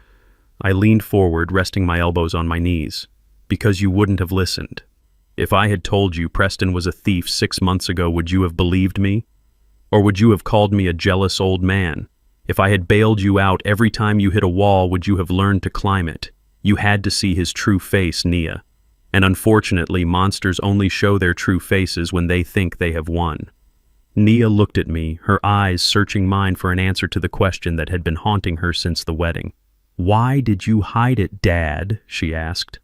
I leaned forward, resting my elbows on my knees. "Because you wouldn't have listened. If I had told you Preston was a thief 6 months ago, would you have believed me? Or would you have called me a jealous old man? If I had bailed you out every time you hit a wall, would you have learned to climb it? You had to see his true face, Nia. And unfortunately, monsters only show their true faces when they think they have won." Nia looked at me, her eyes searching mine for an answer to the question that had been haunting her since the wedding. "Why did you hide it, Dad?" she asked.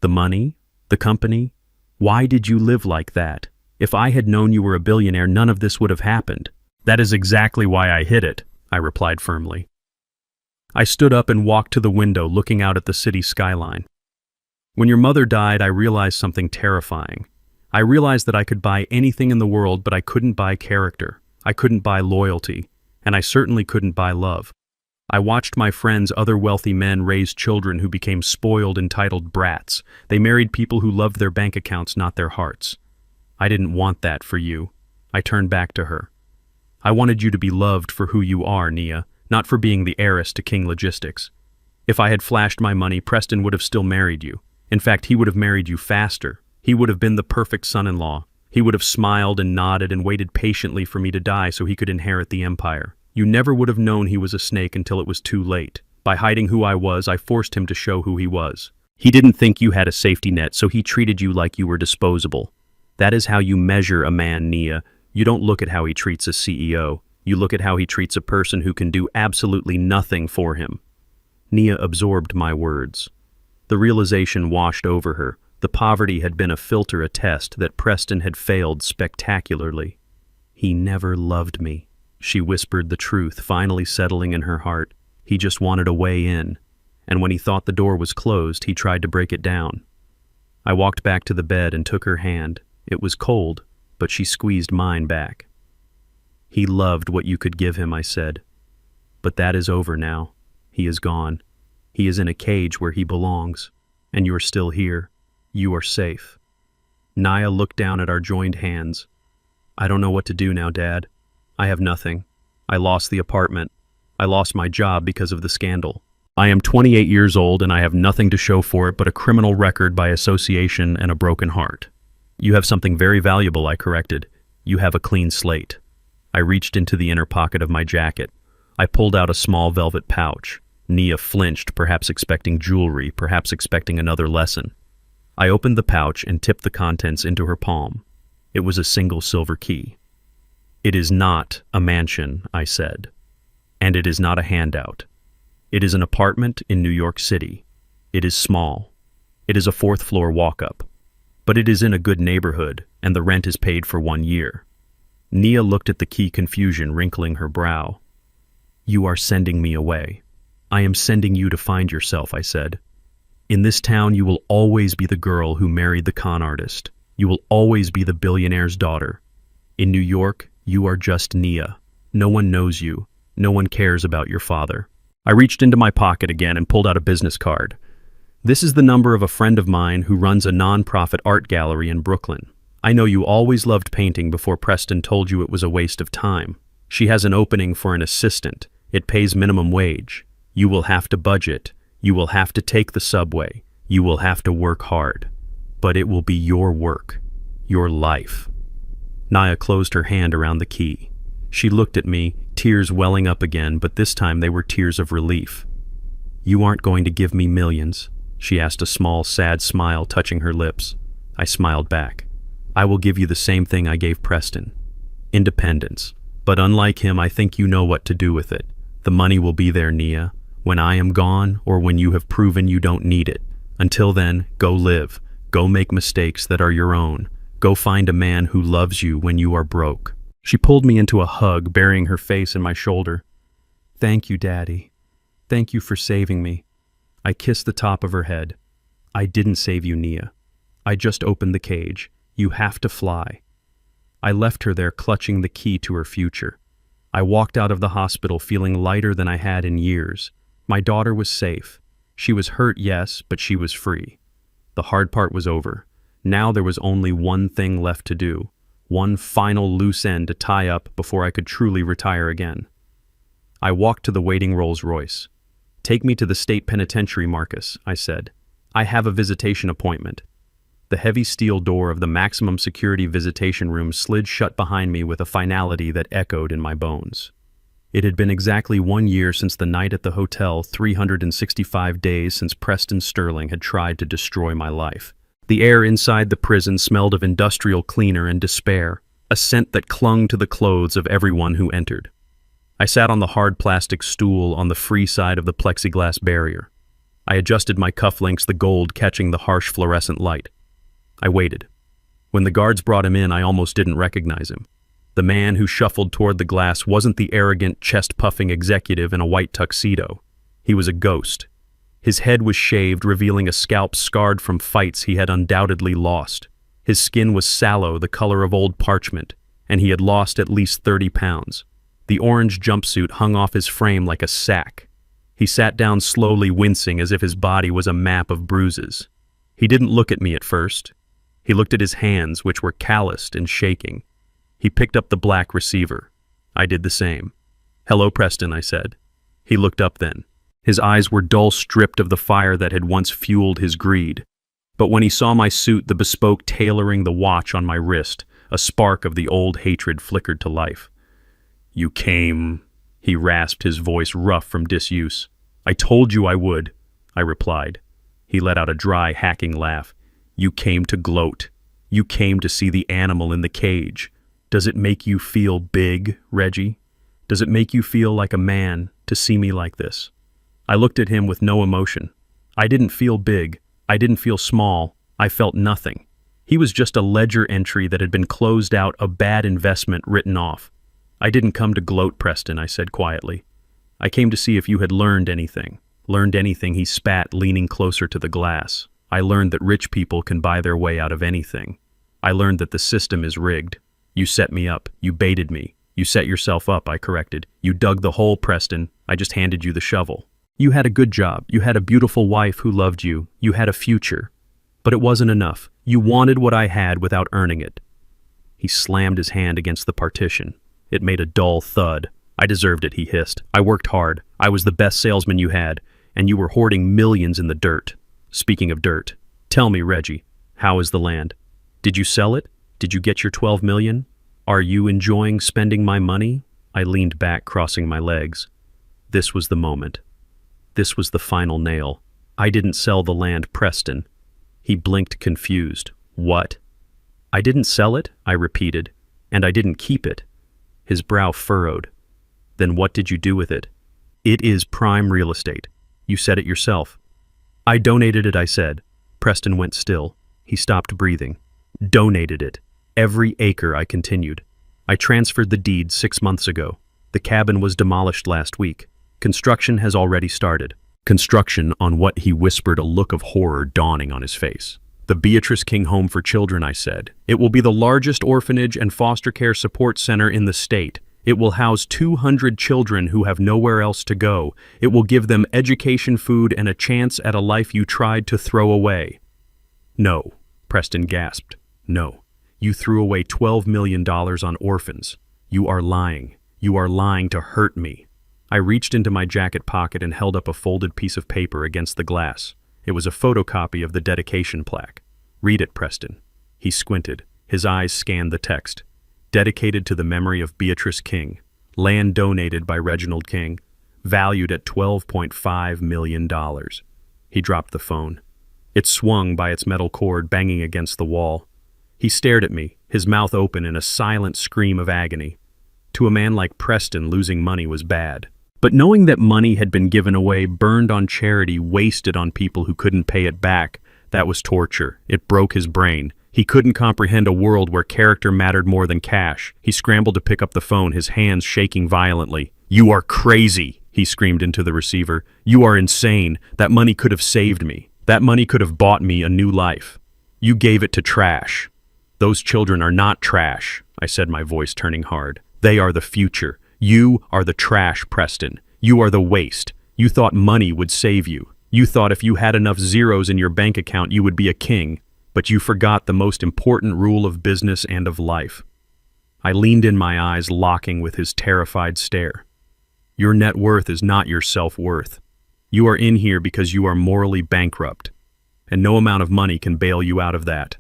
"The money? The company? Why did you live like that? If I had known you were a billionaire, none of this would have happened." "That is exactly why I hid it," I replied firmly. I stood up and walked to the window, looking out at the city skyline. "When your mother died, I realized something terrifying. I realized that I could buy anything in the world, but I couldn't buy character. I couldn't buy loyalty, and I certainly couldn't buy love. I watched my friends, other wealthy men, raise children who became spoiled, entitled brats. They married people who loved their bank accounts, not their hearts. I didn't want that for you." I turned back to her. "I wanted you to be loved for who you are, Nia, not for being the heiress to King Logistics. If I had flashed my money, Preston would have still married you. In fact, he would have married you faster. He would have been the perfect son-in-law. He would have smiled and nodded and waited patiently for me to die so he could inherit the empire. You never would have known he was a snake until it was too late. By hiding who I was, I forced him to show who he was. He didn't think you had a safety net, so he treated you like you were disposable. That is how you measure a man, Nia. You don't look at how he treats a CEO. You look at how he treats a person who can do absolutely nothing for him." Nia absorbed my words. The realization washed over her. The poverty had been a filter, a test that Preston had failed spectacularly. "He never loved me," she whispered, the truth finally settling in her heart. "He just wanted a way in. And when he thought the door was closed, he tried to break it down." I walked back to the bed and took her hand. It was cold, but she squeezed mine back. "He loved what you could give him," I said. "But that is over now. He is gone. He is in a cage where he belongs. And you're still here. You are safe." Nia looked down at our joined hands. "I don't know what to do now, Dad. I have nothing. I lost the apartment. I lost my job because of the scandal. I am 28 years old and I have nothing to show for it but a criminal record by association and a broken heart." "You have something very valuable," I corrected. "You have a clean slate." I reached into the inner pocket of my jacket. I pulled out a small velvet pouch. Nia flinched, perhaps expecting jewelry, perhaps expecting another lesson. I opened the pouch and tipped the contents into her palm. It was a single silver key. "It is not a mansion," I said. And it is not a handout. It is an apartment in New York City. It is small. It is a fourth-floor walk-up. But it is in a good neighborhood, and the rent is paid for 1 year. Nia looked at the key, confusion wrinkling her brow. You are sending me away. I am sending you to find yourself, I said. In this town, you will always be the girl who married the con artist. You will always be the billionaire's daughter. In New York, you are just Nia. No one knows you. No one cares about your father. I reached into my pocket again and pulled out a business card. This is the number of a friend of mine who runs a non-profit art gallery in Brooklyn. I know you always loved painting before Preston told you it was a waste of time. She has an opening for an assistant. It pays minimum wage. You will have to budget. You will have to take the subway. You will have to work hard. But it will be your work. Your life. Nia closed her hand around the key. She looked at me, tears welling up again, but this time they were tears of relief. You aren't going to give me millions, she asked, a small, sad smile touching her lips. I smiled back. I will give you the same thing I gave Preston. Independence. But unlike him, I think you know what to do with it. The money will be there, Nia, when I am gone or when you have proven you don't need it. Until then, go live. Go make mistakes that are your own. Go find a man who loves you when you are broke. She pulled me into a hug, burying her face in my shoulder. Thank you, Daddy. Thank you for saving me. I kissed the top of her head. I didn't save you, Nia. I just opened the cage. You have to fly. I left her there, clutching the key to her future. I walked out of the hospital feeling lighter than I had in years. My daughter was safe. She was hurt, yes, but she was free. The hard part was over. Now there was only one thing left to do. One final loose end to tie up before I could truly retire again. I walked to the waiting Rolls-Royce. Take me to the state penitentiary, Marcus, I said. I have a visitation appointment. The heavy steel door of the maximum security visitation room slid shut behind me with a finality that echoed in my bones. It had been exactly 1 year since the night at the hotel, 365 days since Preston Sterling had tried to destroy my life. The air inside the prison smelled of industrial cleaner and despair, a scent that clung to the clothes of everyone who entered. I sat on the hard plastic stool on the free side of the plexiglass barrier. I adjusted my cufflinks, the gold catching the harsh fluorescent light. I waited. When the guards brought him in, I almost didn't recognize him. The man who shuffled toward the glass wasn't the arrogant, chest-puffing executive in a white tuxedo. He was a ghost. His head was shaved, revealing a scalp scarred from fights he had undoubtedly lost. His skin was sallow, the color of old parchment, and he had lost at least 30 pounds. The orange jumpsuit hung off his frame like a sack. He sat down slowly, wincing as if his body was a map of bruises. He didn't look at me at first. He looked at his hands, which were calloused and shaking. He picked up the black receiver. I did the same. Hello, Preston, I said. He looked up then. His eyes were dull, stripped of the fire that had once fueled his greed. But when he saw my suit, the bespoke tailoring, the watch on my wrist, a spark of the old hatred flickered to life. You came, he rasped, his voice rough from disuse. I told you I would, I replied. He let out a dry, hacking laugh. You came to gloat. You came to see the animal in the cage. Does it make you feel big, Reggie? Does it make you feel like a man to see me like this? I looked at him with no emotion. I didn't feel big. I didn't feel small. I felt nothing. He was just a ledger entry that had been closed out, a bad investment written off. I didn't come to gloat, Preston, I said quietly. I came to see if you had learned anything. Learned anything, he spat, leaning closer to the glass. I learned that rich people can buy their way out of anything. I learned that the system is rigged. You set me up. You baited me. You set yourself up, I corrected. You dug the hole, Preston. I just handed you the shovel. You had a good job. You had a beautiful wife who loved you. You had a future. But it wasn't enough. You wanted what I had without earning it. He slammed his hand against the partition. It made a dull thud. I deserved it, he hissed. I worked hard. I was the best salesman you had, and you were hoarding millions in the dirt. Speaking of dirt, tell me, Reggie, how is the land? Did you sell it? Did you get your 12 million? Are you enjoying spending my money? I leaned back, crossing my legs. This was the moment. This was the final nail. I didn't sell the land, Preston. He blinked, confused. What? I didn't sell it, I repeated, and I didn't keep it. His brow furrowed. Then what did you do with it? It is prime real estate. You said it yourself. I donated it, I said. Preston went still. He stopped breathing. Donated it. Every acre, I continued. I transferred the deed 6 months ago. The cabin was demolished last week. Construction has already started. Construction on what he whispered, a look of horror dawning on his face. The Beatrice King Home for Children, I said. It will be the largest orphanage and foster care support center in the state. It will house 200 children who have nowhere else to go. It will give them education, food, and a chance at a life you tried to throw away. No, Preston gasped. No. You threw away $12 million on orphans. You are lying. You are lying to hurt me. I reached into my jacket pocket and held up a folded piece of paper against the glass. It was a photocopy of the dedication plaque. Read it, Preston. He squinted. His eyes scanned the text. Dedicated to the memory of Beatrice King. Land donated by Reginald King. Valued at $12.5 million. He dropped the phone. It swung by its metal cord, banging against the wall. He stared at me, his mouth open in a silent scream of agony. To a man like Preston, losing money was bad. But knowing that money had been given away, burned on charity, wasted on people who couldn't pay it back, that was torture. It broke his brain. He couldn't comprehend a world where character mattered more than cash. He scrambled to pick up the phone, his hands shaking violently. "You are crazy," he screamed into the receiver. "You are insane. That money could have saved me. That money could have bought me a new life. You gave it to trash." "Those children are not trash," I said, my voice turning hard. "They are the future. You are the trash, Preston. You are the waste. You thought money would save you. You thought if you had enough zeros in your bank account you would be a king. But you forgot the most important rule of business and of life." I leaned in, my eyes locking with his terrified stare. "Your net worth is not your self-worth. You are in here because you are morally bankrupt, and no amount of money can bail you out of that."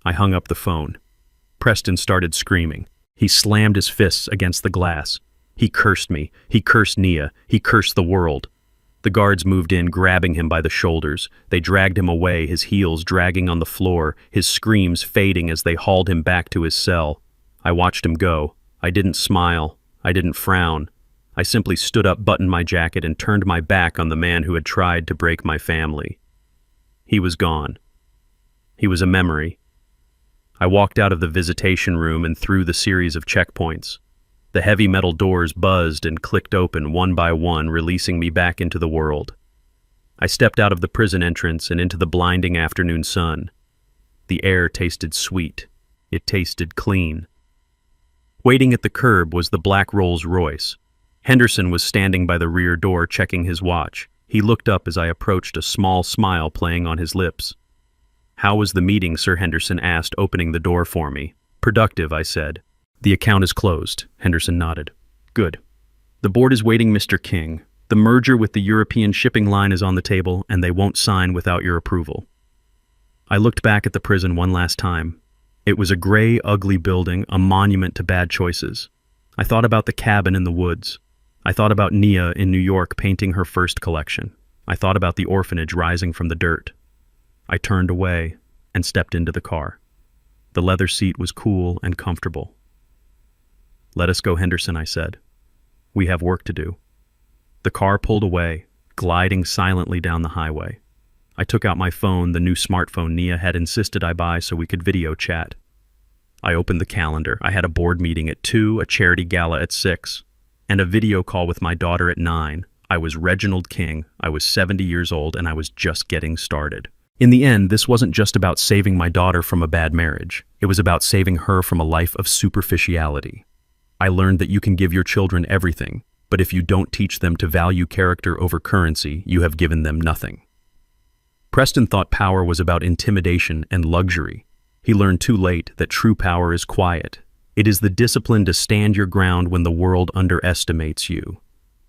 I hung up the phone. Preston started screaming. He slammed his fists against the glass. He cursed me. He cursed Nia. He cursed the world. The guards moved in, grabbing him by the shoulders. They dragged him away, his heels dragging on the floor, his screams fading as they hauled him back to his cell. I watched him go. I didn't smile. I didn't frown. I simply stood up, buttoned my jacket, and turned my back on the man who had tried to break my family. He was gone. He was a memory. I walked out of the visitation room and through the series of checkpoints. The heavy metal doors buzzed and clicked open one by one, releasing me back into the world. I stepped out of the prison entrance and into the blinding afternoon sun. The air tasted sweet. It tasted clean. Waiting at the curb was the black Rolls-Royce. Henderson was standing by the rear door checking his watch. He looked up as I approached, a small smile playing on his lips. "How was the meeting?" Sir Henderson asked, opening the door for me. "Productive," I said. "The account is closed," Henderson nodded. "Good. The board is waiting, Mr. King. The merger with the European shipping line is on the table, and they won't sign without your approval." I looked back at the prison one last time. It was a gray, ugly building, a monument to bad choices. I thought about the cabin in the woods. I thought about Nia in New York painting her first collection. I thought about the orphanage rising from the dirt. I turned away and stepped into the car. The leather seat was cool and comfortable. "Let us go, Henderson," I said. "We have work to do." The car pulled away, gliding silently down the highway. I took out my phone, the new smartphone Nia had insisted I buy so we could video chat. I opened the calendar. I had a board meeting at 2, a charity gala at 6, and a video call with my daughter at 9. I was Reginald King, I was 70 years old, and I was just getting started. In the end, this wasn't just about saving my daughter from a bad marriage. It was about saving her from a life of superficiality. I learned that you can give your children everything, but if you don't teach them to value character over currency, you have given them nothing. Preston thought power was about intimidation and luxury. He learned too late that true power is quiet. It is the discipline to stand your ground when the world underestimates you.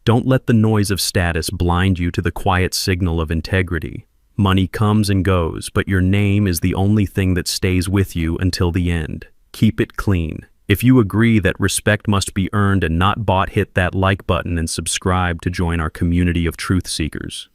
Don't let the noise of status blind you to the quiet signal of integrity. Money comes and goes, but your name is the only thing that stays with you until the end. Keep it clean. If you agree that respect must be earned and not bought, hit that like button and subscribe to join our community of truth seekers.